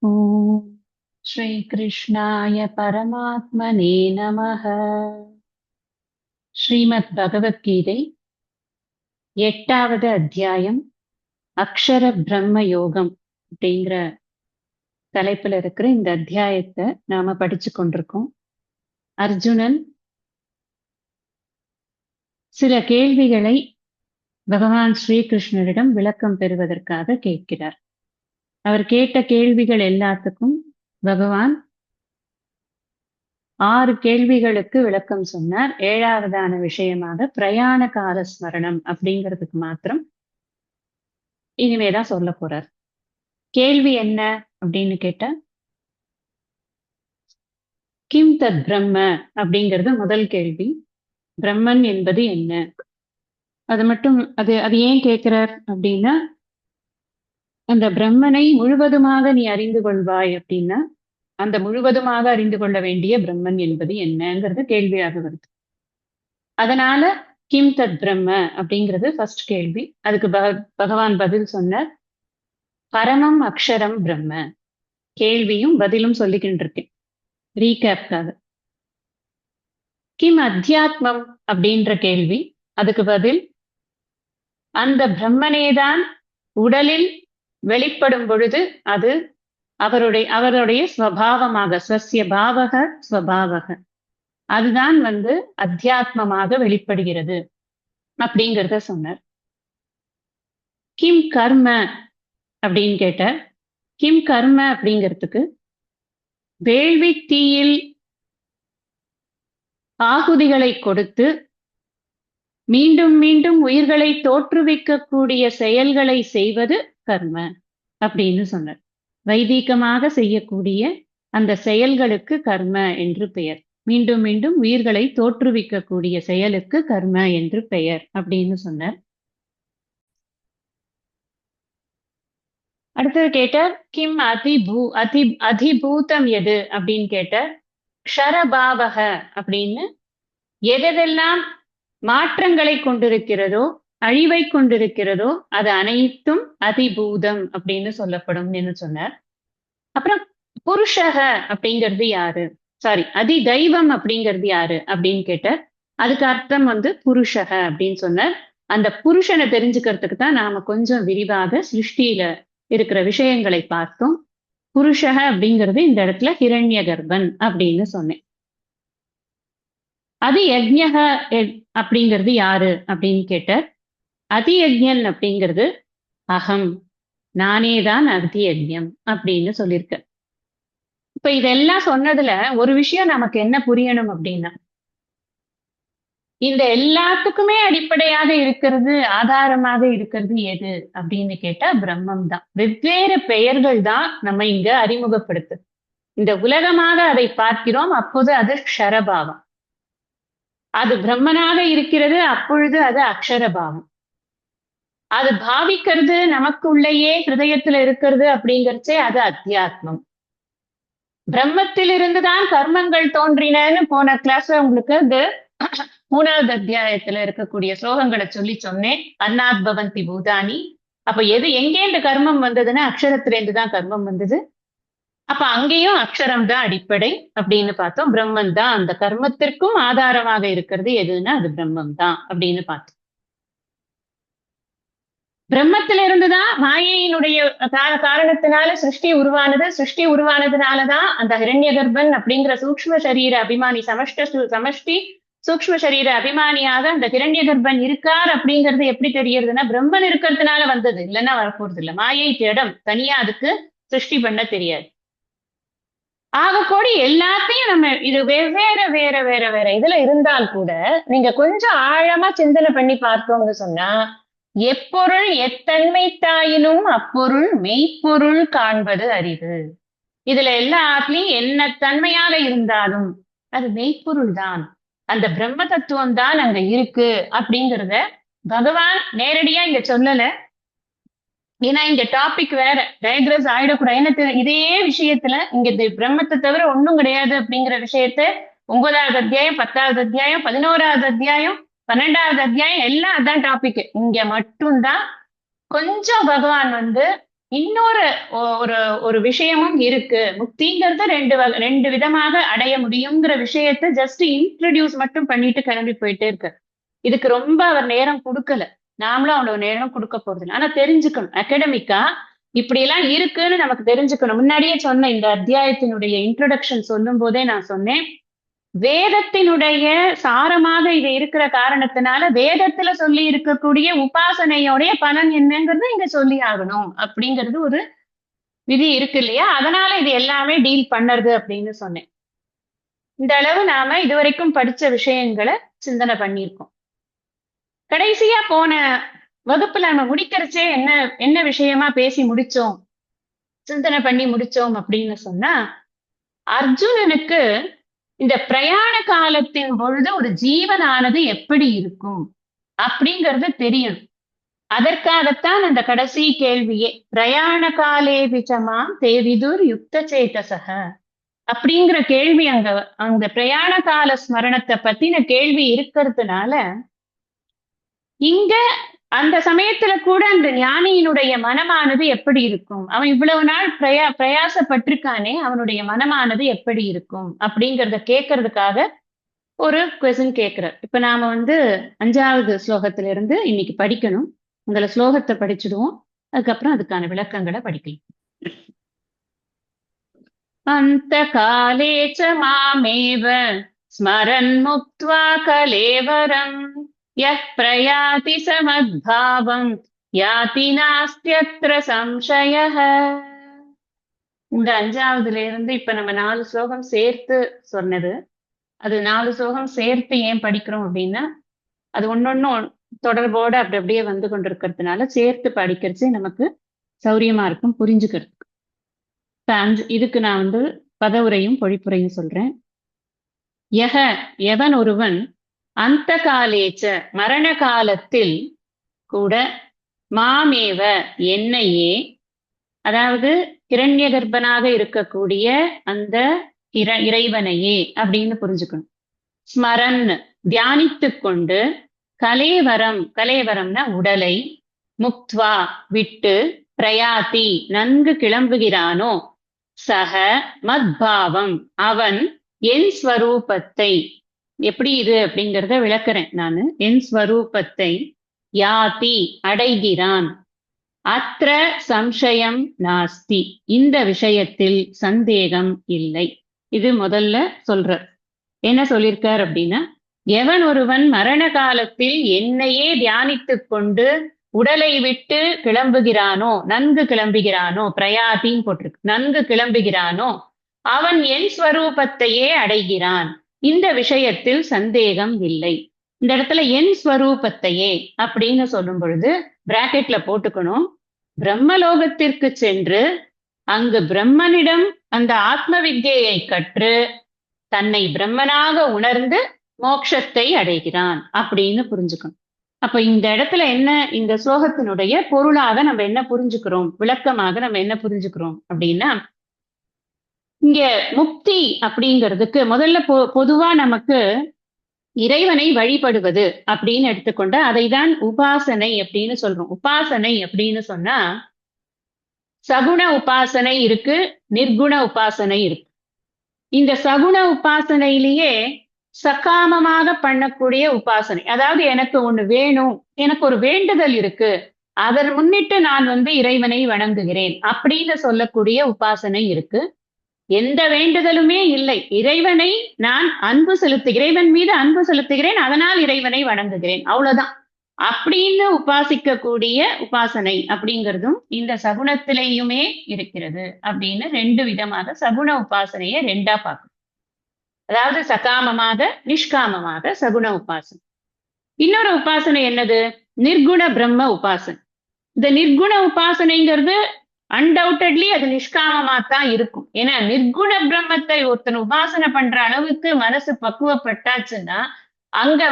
ஓம் ஸ்ரீ கிருஷ்ணாய பரமாத்மனே நமः. ஸ்ரீமத் பகவத்கீதை 8வது அத்தியாயம் அக்ஷர பிரம்ம யோகம் அப்படிங்கிற தலைப்புல இருக்கிற இந்த அத்தியாயத்தை நாம படிச்சு கொண்டிருக்கோம். அர்ஜுனன் சில கேள்விகளை பகவான் ஸ்ரீகிருஷ்ணரிடம் விளக்கம் பெறுவதற்காக கேட்கிறார். அவர் கேட்ட கேள்விகள் எல்லாத்துக்கும் பகவான் 6 கேள்விகளுக்கு விளக்கம் சொன்னார். 7வதான விஷயமாக பிரயாண கால ஸ்மரணம் அப்படிங்கிறதுக்கு மாத்திரம் இனிமேதான் சொல்ல போறார். கேள்வி என்ன அப்படின்னு கேட்டா, கிம் தத் பிரம்ம அப்படிங்கிறது முதல் கேள்வி. பிரம்மன் என்பது என்ன? அது மட்டும் அது அது ஏன் கேட்கிறார் அப்படின்னா, அந்த பிரம்மனை முழுவதுமாக நீ அறிந்து கொள்வாய் அப்படின்னா, அந்த முழுவதுமாக அறிந்து கொள்ள வேண்டிய பிரம்மன் என்பது என்னங்கிறது கேள்வியாக வருது. அதனால கிம் தத் பிரம்ம அப்படிங்கிறது ஃபர்ஸ்ட் கேள்வி. அதுக்கு பகவான் பதில் சொன்னார், பரமம் அக்ஷரம் பிரம்ம. கேள்வியும் பதிலும் சொல்லிக்கிட்டு இருக்கேன் ரீகேப்காக. கிம் அத்தியாத்மம் அப்படின்ற கேள்வி, அதுக்கு பதில் அந்த பிரம்மனேதான் உடலில் வெளிப்படும் பொழுது அது அவருடைய ஸ்வபாவமாக, ஸ்வஸ்ய பாவக ஸ்வபாவக, அதுதான் அத்தியாத்மமாக வெளிப்படுகிறது அப்படிங்கிறத சொன்னார். கிம் கர்ம அப்படின்னு கேட்டார். கிம் கர்ம அப்படிங்கிறதுக்கு வேள்வி தீயில் ஆகுதிகளை கொடுத்து மீண்டும் மீண்டும் உயிர்களை தோற்றுவிக்கக்கூடிய செயல்களை செய்வது கர்ம அப்படின்னு சொன்னார். வைதீகமாக செய்யக்கூடிய அந்த செயல்களுக்கு கர்ம என்று பெயர். மீண்டும் மீண்டும் உயிர்களை தோற்றுவிக்கக்கூடிய செயலுக்கு கர்ம என்று பெயர் அப்படின்னு சொன்னார். அடுத்தது கேட்டார், கிம் அதிபூதம் எது அப்படின்னு கேட்டார். க்ஷரபாவக அப்படின்னு எதெல்லாம் மாற்றங்களை கொண்டிருக்கிறதோ, அழிவை கொண்டிருக்கிறதோ, அது அனைத்தும் அதிபூதம் அப்படின்னு சொல்லப்படும் என்று சொன்னார். அப்புறம் புருஷக அப்படிங்கிறது யாரு, சாரி அதி தெய்வம் அப்படிங்கிறது யாரு அப்படின்னு கேட்டார். அதுக்கு அர்த்தம் புருஷக அப்படின்னு சொன்னார். அந்த புருஷனை தெரிஞ்சுக்கிறதுக்கு தான் நாம கொஞ்சம் விரிவாக சிருஷ்டியில இருக்கிற விஷயங்களை பார்த்தோம். புருஷக அப்படிங்கிறது இந்த இடத்துல ஹிரண்ய கர்ப்பன் அப்படின்னு சொன்னேன். அதி யஜ்ஞக அப்படிங்கிறது யாரு அப்படின்னு கேட்டார். அதி யஜ்ஞன் அப்படிங்கிறது அகம், நானேதான் அதி யஜ்ஞம் அப்படின்னு சொல்லியிருக்க. இப்ப இதெல்லாம் சொன்னதுல ஒரு விஷயம் நமக்கு என்ன புரியணும் அப்படின்னா, இந்த எல்லாத்துக்குமே அடிப்படையாக இருக்கிறது, ஆதாரமாக இருக்கிறது எது அப்படின்னு கேட்டா பிரம்மம் தான். வெவ்வேறு பெயர்கள் தான் நம்ம இங்க அறிமுகப்படுத்து. இந்த உலகமாக அதை பார்க்கிறோம், அப்போது அது க்ஷரபாவம். அது பிரம்மனாக இருக்கிறது, அப்பொழுது அது அக்ஷரபாவம். அது பாவிக்கிறது நமக்குள்ளேயே ஹிருதயத்துல இருக்கிறது அப்படிங்கிறச்சே அது அத்தியாத்மம். பிரம்மத்திலிருந்துதான் கர்மங்கள் தோன்றினன்னு போன கிளாஸ்ல உங்களுக்கு 3வது அத்தியாயத்துல இருக்கக்கூடிய ஸ்லோகங்களை சொல்லி சொன்னேன். அன்னாத் பவந்தி பூதானி. அப்ப எங்கேந்து கர்மம் வந்ததுன்னா அக்ஷரத்திலேருந்து தான் கர்மம் வந்தது. அப்ப அங்கேயும் அக்ஷரம் தான் அடிப்படை அப்படின்னு பார்த்தோம். பிரம்மன் தான் அந்த கர்மத்திற்கும் ஆதாரமாக இருக்கிறது எதுன்னா அது பிரம்மம் தான் அப்படின்னு பார்த்தோம். பிரம்மத்திலிருந்துதான் மாயையினுடைய காரணத்தினால சிருஷ்டி உருவானது. சிருஷ்டி உருவானதுனாலதான் அந்த ஹிரண்ய கர்ப்பன் அப்படிங்கிற சூக்ஷ்ம சரீர அபிமானி, சமஷ்டி சூக்ஷ்ம சரீர அபிமானியாக அந்த ஹிரண்ய கர்ப்பன் இருக்கார் அப்படிங்கிறது எப்படி தெரியுதுன்னா பிரம்மன் இருக்கிறதுனால வந்தது, இல்லைன்னா வரப்போறது இல்லை. மாயை ஜடம், தனியா அதுக்கு சிருஷ்டி பண்ண தெரியாது. ஆகக்கூடி எல்லாத்தையும் நம்ம இது வெவ்வேறு வேற வேற வேற இதுல இருந்தால் கூட நீங்க கொஞ்சம் ஆழமா சிந்தனை பண்ணி பார்த்தோம்னு சொன்னா, எப்பொருள் எத்தன்மை தாயினும் அப்பொருள் மெய்ப்பொருள் காண்பது அரிது. இதுல எல்லாத்துலயும் என்ன தன்மையாக இருந்தாலும் அது மெய்ப்பொருள் தான், அந்த பிரம்ம தத்துவம் தான் அங்க இருக்கு அப்படிங்கிறத பகவான் நேரடியா இங்க சொல்லல. ஏன்னா இங்க டாபிக் வேற, டைக்ரஸ் ஆயிடக்கூடாது. ஏன்னா இதே விஷயத்துல இங்க பிரம்மத்தை தவிர ஒண்ணும் கிடையாது அப்படிங்கிற விஷயத்த 9வது அத்தியாயம், 10வது அத்தியாயம், 11வது அத்தியாயம், 12வது அத்தியாயம் எல்லாம் அதான் டாபிக். இங்க மட்டும்தான் கொஞ்சம் பகவான் இன்னொரு ஒரு ஒரு விஷயமும் இருக்கு. முக்திங்கிறது ரெண்டு விதமாக அடைய முடியுங்கிற விஷயத்த ஜஸ்ட் இன்ட்ரடியூஸ் மட்டும் பண்ணிட்டு கிளம்பி போயிட்டே இருக்காரு. இதுக்கு ரொம்ப அவர் நேரம் கொடுக்கல. நாமளும் அவ்வளவு நேரம் கொடுக்க போறதில்ல. ஆனா தெரிஞ்சுக்கணும். அகாடமிக்கா இப்படி எல்லாம் இருக்குன்னு நமக்கு தெரிஞ்சுக்கணும். முன்னாடியே சொன்ன இந்த அத்தியாயத்தினுடைய இன்ட்ரோடக்ஷன் சொல்லும் போதே நான் சொன்னேன், வேதத்தினுடைய சாரமாக இது இருக்கிற காரணத்தினால வேதத்துல சொல்லி இருக்கக்கூடிய உபாசனையோடைய பலன் என்னங்கிறது இங்க சொல்லி ஆகணும் அப்படிங்கிறது ஒரு விதி இருக்கு இல்லையா? அதனால இது எல்லாமே டீல் பண்ணுறது அப்படின்னு சொன்னேன். இந்த அளவு நாம இதுவரைக்கும் படிச்ச விஷயங்களை சிந்தனை பண்ணியிருக்கோம். கடைசியா போன வகுப்புல நம்ம முடிக்கிறச்சே என்ன என்ன விஷயமா பேசி முடிச்சோம், சிந்தனை பண்ணி முடிச்சோம் அப்படின்னு சொன்னா, அர்ஜுனனுக்கு இந்த பிரயாண காலத்தின் பொழுது ஒரு ஜீவனானது எப்படி இருக்கும் அப்படிங்கறது தெரியணும். அதற்காகத்தான் அந்த கடைசி கேள்வியே, பிரயாண காலே விச்சமாம் தேவிதுர் யுக்த சேதசக அப்படிங்கிற கேள்வி அங்க அந்த பிரயாண கால ஸ்மரணத்தை பத்தின கேள்வி இருக்கிறதுனால, இங்க அந்த சமயத்துல கூட அந்த ஞானியினுடைய மனமானது எப்படி இருக்கும், அவன் இவ்வளவு நாள் பிரயாசப்பட்டிருக்கானே, அவனுடைய மனமானது எப்படி இருக்கும் அப்படிங்கறத கேட்கறதுக்காக ஒரு கொஸ்டின் கேட்கிறார். இப்ப நாம 5வது ஸ்லோகத்துல இருந்து இன்னைக்கு படிக்கணும். உங்களை ஸ்லோகத்தை படிச்சுடுவோம், அதுக்கப்புறம் அதுக்கான விளக்கங்களை படிக்கலாம். அந்த காலே ச மாமேவ ஸ்மரன் முக்த்வா கலேவரம் யஹ் பிரயாதி சமத்பாவம் யாதி நாஸ்த்யத்ர சம்சயஹ. இந்த 5வதுல இருந்து இப்ப நம்ம 4 ஸ்லோகம் சேர்த்து சொன்னது. அது 4 ஸ்லோகம் சேர்த்து ஏன் படிக்கிறோம் அப்படின்னா, அது ஒன்னொன்னும் தொடர்போட அப்படியே வந்து கொண்டிருக்கிறதுனால சேர்த்து படிக்கிறச்சு நமக்கு சௌரியமா இருக்கும் புரிஞ்சுக்கிறதுக்கு. இதுக்கு நான் பதவுரையும் பொழிப்புரையும் சொல்றேன். எவன் ஒருவன் அந்த காலேச்ச மரண காலத்தில் கூட மாமேவ என்னையே, அதாவது இரண்ய கர்ப்பனாக இருக்கக்கூடிய அந்த இறைவனையே அப்படின்னு புரிஞ்சுக்கணும். ஸ்மரன் தியானித்து கொண்டு, கலேவரம்னா உடலை, முக்த்வா விட்டு, பிரயாதி நன்கு கிளம்புகிறானோ, சக மத்பாவம் அவன் என் ஸ்வரூபத்தை, எப்படி இது அப்படிங்கிறத விளக்குறேன் நானு, என் ஸ்வரூபத்தை யாதி அடைகிறான், அத்ர சம்சயம் நாஸ்தி இந்த விஷயத்தில் சந்தேகம் இல்லை. இது முதல்ல சொல்ற என்ன சொல்லியிருக்கார் அப்படின்னா, எவன் ஒருவன் மரண காலத்தில் என்னையே தியானித்துக் கொண்டு உடலை விட்டு கிளம்புகிறானோ, நன்கு கிளம்புகிறானோ, பிரயாத்தின்னு போட்டிருக்கு, நன்கு கிளம்புகிறானோ, அவன் என் ஸ்வரூபத்தையே அடைகிறான், இந்த விஷயத்தில் சந்தேகம் இல்லை. இந்த இடத்துல என் ஸ்வரூபத்தையே அப்படின்னு சொல்லும் பொழுது பிராக்கெட்ல போட்டுக்கணும், பிரம்மலோகத்திற்கு சென்று அங்கு பிரம்மனிடம் அந்த ஆத்ம வித்யை கற்று தன்னை பிரம்மனாக உணர்ந்து மோட்சத்தை அடைகிறான் அப்படின்னு புரிஞ்சுக்கணும். அப்ப இந்த இடத்துல என்ன, இந்த ஸ்லோகத்தினுடைய பொருளாக நம்ம என்ன புரிஞ்சுக்கிறோம், விளக்கமாக நம்ம என்ன புரிஞ்சுக்கிறோம் அப்படின்னா, இங்க முக்தி அப்படிங்கிறதுக்கு முதல்ல பொதுவா நமக்கு இறைவனை வழிபடுவது அப்படின்னு எடுத்துக்கொண்ட அதைதான் உபாசனை அப்படின்னு சொல்றோம். உபாசனை அப்படின்னு சொன்னா சகுண உபாசனை இருக்கு, நிர்குண உபாசனை இருக்கு. இந்த சகுண உபாசனையிலேயே சகாமமாக பண்ணக்கூடிய உபாசனை, அதாவது எனக்கு ஒண்ணு வேணும், எனக்கு ஒரு வேண்டுதல் இருக்கு, அதன் முன்னிட்டு நான் இறைவனை வணங்குகிறேன் அப்படின்னு சொல்லக்கூடிய உபாசனை இருக்கு. எந்த வேண்டுதலுமே இல்லை, இறைவனை நான் இறைவன் மீது அன்பு செலுத்துகிறேன், அதனால் இறைவனை வணங்குகிறேன், அவ்வளவுதான் அப்படின்னு உபாசிக்கக்கூடிய உபாசனை அப்படிங்கிறதும் இந்த சகுனத்திலேயுமே இருக்கிறது. அப்படின்னு 2 விதமாக சகுண உபாசனையை 2ஆ பார்க்கணும். அதாவது சகாமமாக நிஷ்காமமாக சகுண உபாசனை. இன்னொரு உபாசனை என்னது, நிர்குண பிரம்ம உபாசனை. இந்த நிர்குண உபாசனைங்கிறது அன்டவுட்டட்லி அது நிஷ்காமமா தான் இருக்கும். ஏன்னா நிர்குண பிரம்மத்தை ஒருத்தன் உபாசனை பண்ற அளவுக்கு மனசு பக்குவப்பட்டாச்சுன்னா அங்க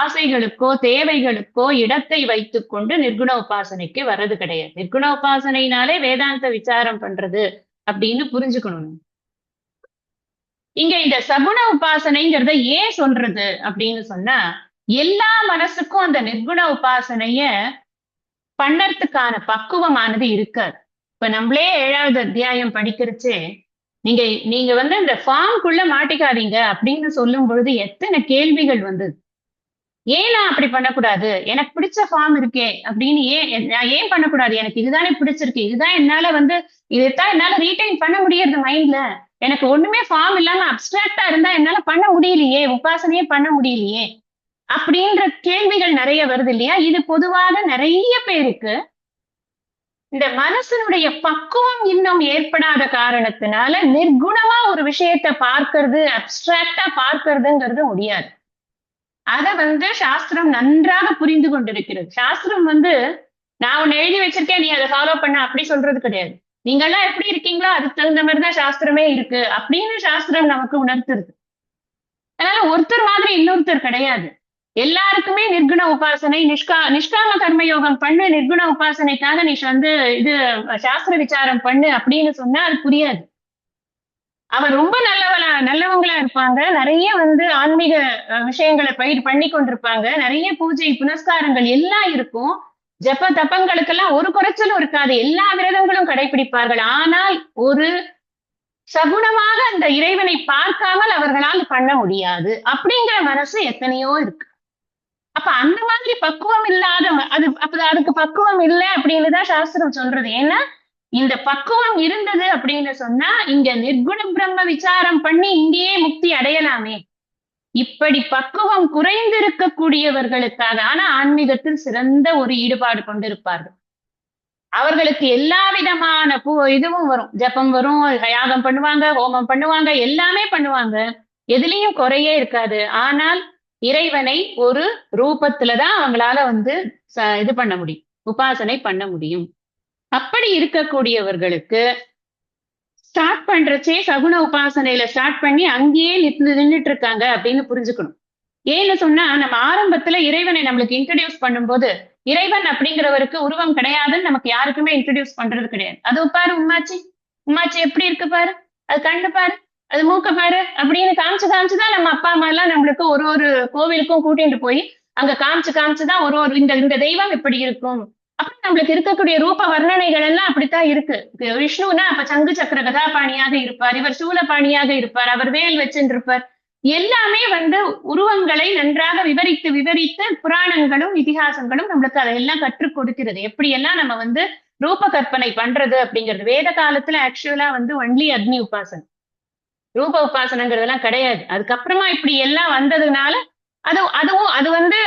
ஆசைகளுக்கோ தேவைகளுக்கோ இடத்தை வைத்துக் கொண்டு நிர்குண உபாசனைக்கு வர்றது கிடையாது. நிர்குண உபாசனைனாலே வேதாந்த விசாரம் பண்றது அப்படின்னு புரிஞ்சுக்கணும். இங்க இந்த சகுண உபாசனைங்கிறத ஏன் சொல்றது அப்படின்னு சொன்னா, எல்லா மனசுக்கும் அந்த நிர்குண உபாசனைய பண்ணறதுக்கான பக்குவமானது இருக்காது. இப்ப நம்மளே 7வது அத்தியாயம் படிக்கிறச்சே நீங்க நீங்க வந்து இந்த ஃபார்ம்குள்ள மாட்டிக்காதீங்க அப்படின்னு சொல்லும் பொழுது எத்தனை கேள்விகள் வந்தது. ஏன் நான் அப்படி பண்ணக்கூடாது? எனக்கு பிடிச்ச ஃபார்ம் இருக்கே அப்படின்னு நான் ஏன் பண்ணக்கூடாது? எனக்கு இதுதானே பிடிச்சிருக்கு. இதுதான் என்னால வந்து இதைத்தான் என்னால ரீடைன் பண்ண முடியறது மைண்ட்ல. எனக்கு ஒண்ணுமே ஃபார்ம் இல்லாம அப்டிராக்ட்டா இருந்தா என்னால பண்ண முடியலையே, உபாசனையே பண்ண முடியலையே. அப்படின்ற கேள்விகள் நிறைய வருது இல்லையா? இது பொதுவாக நிறைய பேருக்கு இந்த மனசனுடைய பக்குவம் இன்னும் ஏற்படாத காரணத்தினால நிர்குணமா ஒரு விஷயத்த பார்க்கிறது, அப்டிராக்ட்டா பார்க்கிறதுங்கிறது முடியாது. அத வந்து சாஸ்திரம் நன்றாக புரிந்து கொண்டிருக்கிறது. சாஸ்திரம் வந்து நான் ஒண்ணு எழுதி வச்சிருக்கேன், நீ அதை ஃபாலோ பண்ண அப்படி சொல்றது கிடையாது. நீங்கெல்லாம் எப்படி இருக்கீங்களோ அதுக்கு தகுந்த மாதிரிதான் சாஸ்திரமே இருக்கு அப்படின்னு சாஸ்திரம் நமக்கு உணர்த்துறது. அதனால ஒருத்தர் மாதிரி இன்னொருத்தர் கிடையாது. எல்லாருக்குமே நிர்குண உபாசனை, நிஷ்காம கர்ம யோகம் பண்ணு, நிர்குண உபாசனைக்காக நீ வந்து இது சாஸ்திர விசாரம் பண்ணு அப்படின்னு சொன்னா அது புரியாது. அவர் ரொம்ப நல்லவங்களா இருப்பாங்க. நிறைய வந்து ஆன்மீக விஷயங்களை பண்ணி கொண்டிருப்பாங்க. நிறைய பூஜை புனஸ்காரங்கள் எல்லாம் இருக்கும். ஜப தப்பங்களுக்கெல்லாம் ஒரு குறைச்சலும் இருக்காது. எல்லா விரதங்களும் கடைபிடிப்பார்கள். ஆனால் ஒரு சகுனமாக அந்த இறைவனை பார்க்காமல் அவர்களால் பண்ண முடியாது அப்படிங்கிற மனசு எத்தனையோ இருக்கு. அப்ப அந்த மாதிரி பக்குவம் இல்லாத அதுக்கு பக்குவம் இல்லை அப்படின்னு தான் சாஸ்திரம் சொல்றது. ஏன்னா இந்த பக்குவம் இருந்தது அப்படின்னு சொன்னா இங்க நிர்குண பிரம்ம விசாரம் பண்ணி இங்கேயே முக்தி அடையலாமே. இப்படி பக்குவம் குறைந்திருக்கக்கூடியவர்களுக்காக ஆனா ஆன்மீகத்தில் சிறந்த ஒரு ஈடுபாடு கொண்டிருப்பார்கள். அவர்களுக்கு எல்லா விதமான இதுவும் வரும். ஜபம் வரும், யாகம் பண்ணுவாங்க, ஹோமம் பண்ணுவாங்க, எல்லாமே பண்ணுவாங்க. எதுலயும் குறையே இருக்காது. ஆனால் இறைவனை ஒரு ரூபத்துலதான் அவங்களால வந்து இது பண்ண முடியும், உபாசனை பண்ண முடியும். அப்படி இருக்கக்கூடியவர்களுக்கு ஸ்டார்ட் பண்றச்சே சகுன உபாசனையில ஸ்டார்ட் பண்ணி அங்கேயே நின்றுட்டு இருக்காங்க அப்படின்னு புரிஞ்சுக்கணும். ஏன்னு சொன்னா நம்ம ஆரம்பத்துல இறைவனை நம்மளுக்கு இன்ட்ரடியூஸ் பண்ணும்போது இறைவன் அப்படிங்கிறவருக்கு உருவம் கிடையாதுன்னு நமக்கு யாருக்குமே இன்ட்ரடியூஸ் பண்றது கிடையாது. அது பாரு உம்மாச்சி, உம்மாச்சி எப்படி இருக்கு பாரு, அது கண்ணு பாரு, அது மூக்க பாரு அப்படின்னு காமிச்சுதான் நம்ம அப்பா அம்மா எல்லாம் நம்மளுக்கு ஒரு ஒரு கோவிலுக்கும் கூட்டிட்டு போய் அங்க காமிச்சுதான் ஒரு இந்த தெய்வம் எப்படி இருக்கும் அப்ப நம்மளுக்கு இருக்கக்கூடிய ரூப வர்ணனைகள் எல்லாம் அப்படித்தான் இருக்கு. விஷ்ணுனா அப்ப சங்கு சக்கர கதாபாணியாக இருப்பார், இவர் சூலபாணியாக இருப்பார், அவர் வேல் வச்சுருப்பார். எல்லாமே வந்து உருவங்களை நன்றாக விவரித்து புராணங்களும் இதிகாசங்களும் நம்மளுக்கு அதையெல்லாம் கற்றுக் கொடுக்கிறது. எப்படி எல்லாம் நம்ம வந்து ரூப கற்பனை பண்றது அப்படிங்கிறது. வேத காலத்துல ஆக்சுவலா வந்து ஒன்லி அக்னி உபாசனை, ரூப உபாசனைங்கிறதெல்லாம் கிடையாது. அதுக்கப்புறமா இப்படி எல்லாம் வந்ததுனால அது வந்து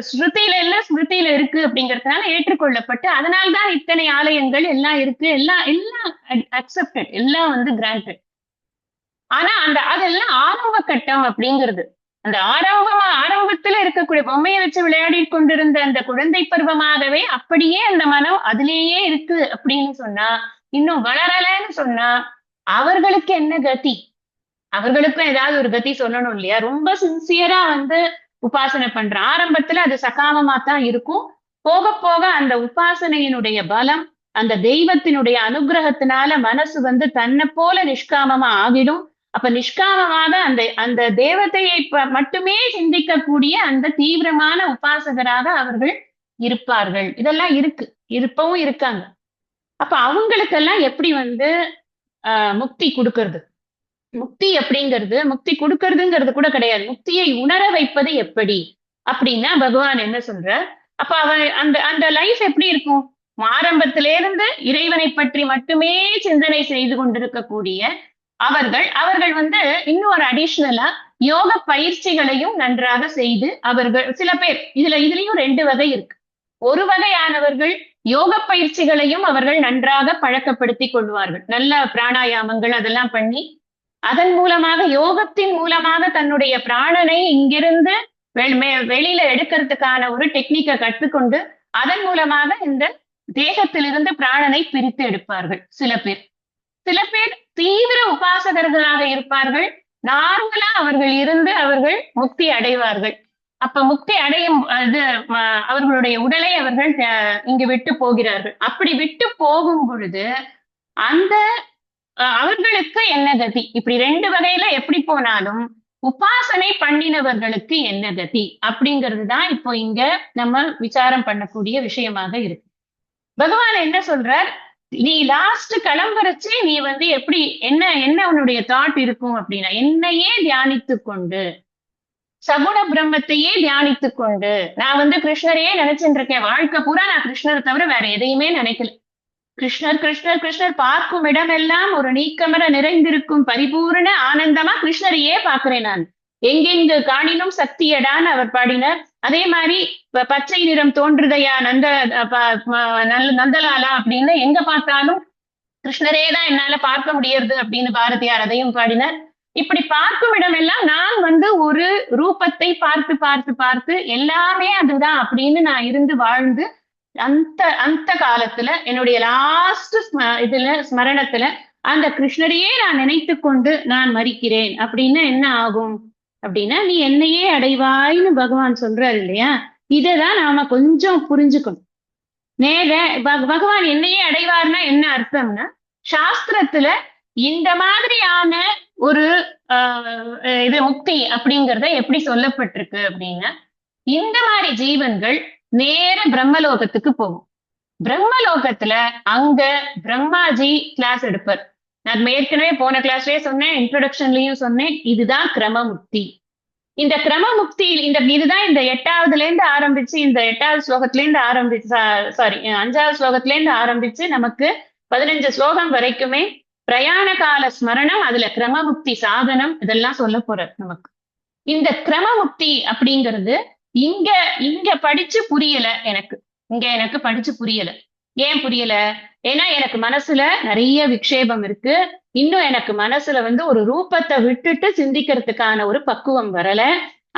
ஸ்ருதியில இல்ல ஸ்மிருதியில இருக்கு அப்படிங்கறதுனால ஏற்றுக்கொள்ளப்பட்டு அதனால்தான் இத்தனை ஆலயங்கள் எல்லாம் இருக்கு, எல்லாம் அக்செப்டட், எல்லாம் வந்து கிராண்டட். ஆனா அதெல்லாம் ஆரம்ப கட்டம் அப்படிங்கிறது. அந்த ஆரம்பத்துல இருக்கக்கூடிய பொம்மையை வச்சு விளையாடி கொண்டிருந்த அந்த குழந்தை பருவமாகவே அப்படியே அந்த மனம் அதிலேயே இருக்கு அப்படின்னு சொன்னா, இன்னும் வளரலன்னு சொன்னா அவர்களுக்கு என்ன கதி? அவர்களுக்கும் ஏதாவது ஒரு கதி சொல்லணும் இல்லையா? ரொம்ப சின்சியரா வந்து உபாசனை பண்ற ஆரம்பத்துல அது சகாமமா தான் இருக்கும். போக போக அந்த உபாசனையினுடைய பலம், அந்த தெய்வத்தினுடைய அனுகிரகத்தினால மனசு வந்து தன்னை போல நிஷ்காமமா ஆகிடும். அப்ப நிஷ்காமமாக அந்த தேவதையை மட்டுமே சிந்திக்கக்கூடிய அந்த தீவிரமான உபாசகராக அவர்கள் இருப்பார்கள். இதெல்லாம் இருப்பவும் இருக்காங்க. அப்ப அவங்களுக்கெல்லாம் எப்படி வந்து முக்தி கொடுக்கறது? முக்தி அப்படிங்கிறது முக்தி கொடுக்கறதுங்கிறது கூட கிடையாது. முக்தியை உணர வைப்பது எப்படி அப்படின்னா பகவான் என்ன சொல்ற? அப்ப அந்த லைஃப் எப்படி இருக்கும்? ஆரம்பத்திலிருந்து இறைவனை பற்றி மட்டுமே சிந்தனை செய்து கொண்டிருக்கக்கூடிய அவர்கள் வந்து இன்னும் ஒரு அடிஷனலா யோக பயிற்சிகளையும் நன்றாக செய்து அவர்கள் சில பேர் இதுலயும் 2 வகை இருக்கு. ஒரு வகையானவர்கள் யோக பயிற்சிகளையும் அவர்கள் நன்றாக பழக்கப்படுத்தி கொள்வார்கள். நல்ல பிராணாயாமங்கள் அதெல்லாம் பண்ணி அதன் மூலமாக யோகத்தின் மூலமாக தன்னுடைய பிராணனை இங்கிருந்து வெளியில எடுக்கிறதுக்கான ஒரு டெக்னிக்கை கற்றுக்கொண்டு அதன் மூலமாக இந்த தேகத்திலிருந்து பிராணனை பிரித்து எடுப்பார்கள் சில பேர் தீவிர உபாசகர்களாக இருப்பார்கள். நார்மலா அவர்கள் இருந்து அவர்கள் முக்தி அடைவார்கள். அப்ப முக்தி அடையும் அவர்களுடைய உடலை அவர்கள் இங்கு விட்டு போகிறார்கள். அப்படி விட்டு போகும் பொழுது அந்த அவர்களுக்கு என்ன கதி? இப்படி 2 வகையில எப்படி போனாலும் உபாசனை பண்ணினவர்களுக்கு என்ன கதி அப்படிங்கிறது தான் இப்போ இங்க நம்ம விசாரம் பண்ணக்கூடிய விஷயமாக இருக்கு. பகவான் என்ன சொல்றார்? நீ லாஸ்ட் கிளம்புறச்சு நீ வந்து எப்படி என்ன என்ன உன்னுடைய தாட் இருக்கும் அப்படின்னா, என்னையே தியானித்து கொண்டு சகுண பிரம்மத்தையே தியானித்துக் கொண்டு நான் வந்து கிருஷ்ணரையே நினைச்சுட்டு இருக்கேன். வாழ்க்கை பூரா நான் கிருஷ்ணரை தவிர வேற எதையுமே நினைக்கல. கிருஷ்ணர் கிருஷ்ணர் கிருஷ்ணர் பார்க்கும் இடமெல்லாம் ஒரு நீக்கமர நிறைந்திருக்கும் பரிபூரண ஆனந்தமா கிருஷ்ணரையே பாக்குறேன் நான். எங்கெங்கு காணினும் சக்தியடான்னு அவர் பாடினார். அதே மாதிரி பச்சை நிறம் தோன்றுதையா நந்தலாலா அப்படின்னு எங்க பார்த்தாலும் கிருஷ்ணரே தான் என்னால பார்க்க முடியறது அப்படின்னு பாரதியார் அதையும் பாடினார். இப்படி பார்க்கும் இடமெல்லாம் நான் வந்து ஒரு ரூபத்தை பார்த்து பார்த்து பார்த்து எல்லாமே அதுதான் அப்படின்னு நான் இருந்து வாழ்ந்து அந்த அந்த காலத்துல என்னுடைய லாஸ்ட் இதுல ஸ்மரணத்துல அந்த கிருஷ்ணரையே நான் நினைத்து கொண்டு நான் மரிக்கிறேன் அப்படின்னா என்ன ஆகும் அப்படின்னா, நீ என்னையே அடைவாய்ன்னு பகவான் சொல்றாரு இல்லையா? இததான் நாம கொஞ்சம் புரிஞ்சுக்கணும். நேர பகவான் என்னையே அடைவார்னா என்ன அர்த்தம்னா, சாஸ்திரத்துல இந்த மாதிரியான ஒரு இது முக்தி அப்படிங்கறத எப்படி சொல்லப்பட்டிருக்கு அப்படின்னா, இந்த மாதிரி ஜீவன்கள் நேர பிரம்மலோகத்துக்கு போகும். பிரம்மலோகத்துல அங்க பிரம்மாஜி கிளாஸ் எடுப்பார். நான் ஏற்கனவே போன கிளாஸ்லயே சொன்னேன், இன்ட்ரோடக்ஷன்லயும் சொன்னேன், இதுதான் கிரமமுக்தி. இந்த கிரமமுக்தி இதுதான் இந்த 8வதுல இருந்து ஆரம்பிச்சு இந்த 8வது ஸ்லோகத்துல இருந்து ஆரம்பிச்சு 5வது ஸ்லோகத்துல இருந்து ஆரம்பிச்சு நமக்கு 15 ஸ்லோகம் வரைக்குமே பிரயாண கால ஸ்மரணம், அதுல கிரமமுக்தி சாதனம் இதெல்லாம் சொல்ல போறார் நமக்கு. இந்த கிரமமுக்தி அப்படிங்கிறது இங்க இங்க படிச்சு புரியல எனக்கு. எனக்கு படிச்சு புரியல. ஏன் புரியல? ஏன்னா எனக்கு மனசுல நிறைய விக்ஷேபம் இருக்கு. இன்னும் எனக்கு மனசுல வந்து ஒரு ரூபத்தை விட்டுட்டு சிந்திக்கிறதுக்கான ஒரு பக்குவம் வரல.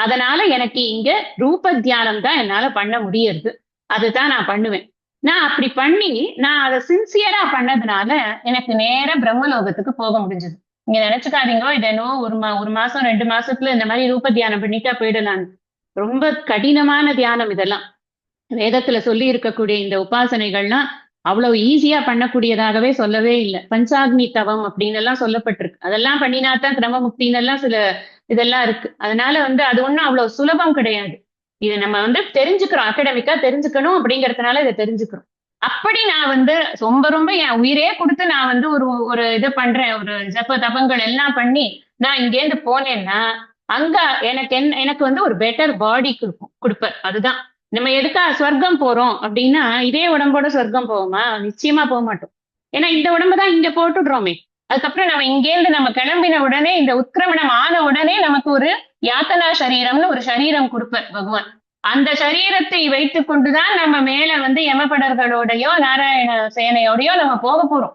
அதனால எனக்கு இங்க ரூப தியானம் தான் என்னால பண்ண முடியறது. அதுதான் நான் பண்ணுவேன். நான் அப்படி பண்ணி நான் அதை சின்சியரா பண்ணதுனால எனக்கு நேர பிரம்மலோகத்துக்கு போக முடிஞ்சது. நீங்க நினைச்சுக்காதீங்க இது என்னவோ ஒரு மாசம் 2 மாசத்துல இந்த மாதிரி ரூப தியானம் பண்ணிட்டா போயிடலாம். ரொம்ப கடினமான தியானம் இதெல்லாம். வேதத்துல சொல்லி இருக்கக்கூடிய இந்த உபாசனைகள்லாம் அவ்வளவு ஈஸியா பண்ணக்கூடியதாகவே சொல்லவே இல்லை. பஞ்சாக்னி தவம் அப்படின்னு எல்லாம் சொல்லப்பட்டிருக்கு. அதெல்லாம் பண்ணினாத்தான் கிரமமுக்தின்னு எல்லாம் சில இதெல்லாம் இருக்கு. அதனால வந்து அது ஒண்ணும் அவ்வளவு சுலபம் கிடையாது. இது நம்ம வந்து தெரிஞ்சுக்கிறோம், அகடமிக்கா தெரிஞ்சுக்கணும் அப்படிங்கறதுனால இதை தெரிஞ்சுக்கிறோம். அப்படி நான் வந்து ரொம்ப ரொம்ப என் உயிரே கொடுத்து நான் வந்து ஒரு இது பண்றேன், ஒரு ஜப்ப தபங்கள் எல்லாம் பண்ணி நான் இங்கேருந்து போனேன்னா அங்க எனக்கு வந்து ஒரு பெட்டர் பாடி கொடுப்பார். அதுதான் நம்ம எதுக்கா சொர்க்கம் போறோம் அப்படின்னா, இதே உடம்போட சொர்க்கம் போவோமா? நிச்சயமா போக மாட்டோம். ஏன்னா இந்த உடம்புதான் இங்க போட்டுடுறோமே. அதுக்கப்புறம் நம்ம இங்கேருந்து நம்ம கிளம்பின உடனே இந்த உத்கிரமணம் ஆன உடனே நமக்கு ஒரு யாத்தனா சரீரம்னு ஒரு சரீரம் கொடுப்பார் பகவான். அந்த சரீரத்தை வைத்துக் கொண்டுதான் நம்ம மேல வந்து யமபடர்களோடையோ நாராயண சேனையோடையோ நம்ம போக போறோம்.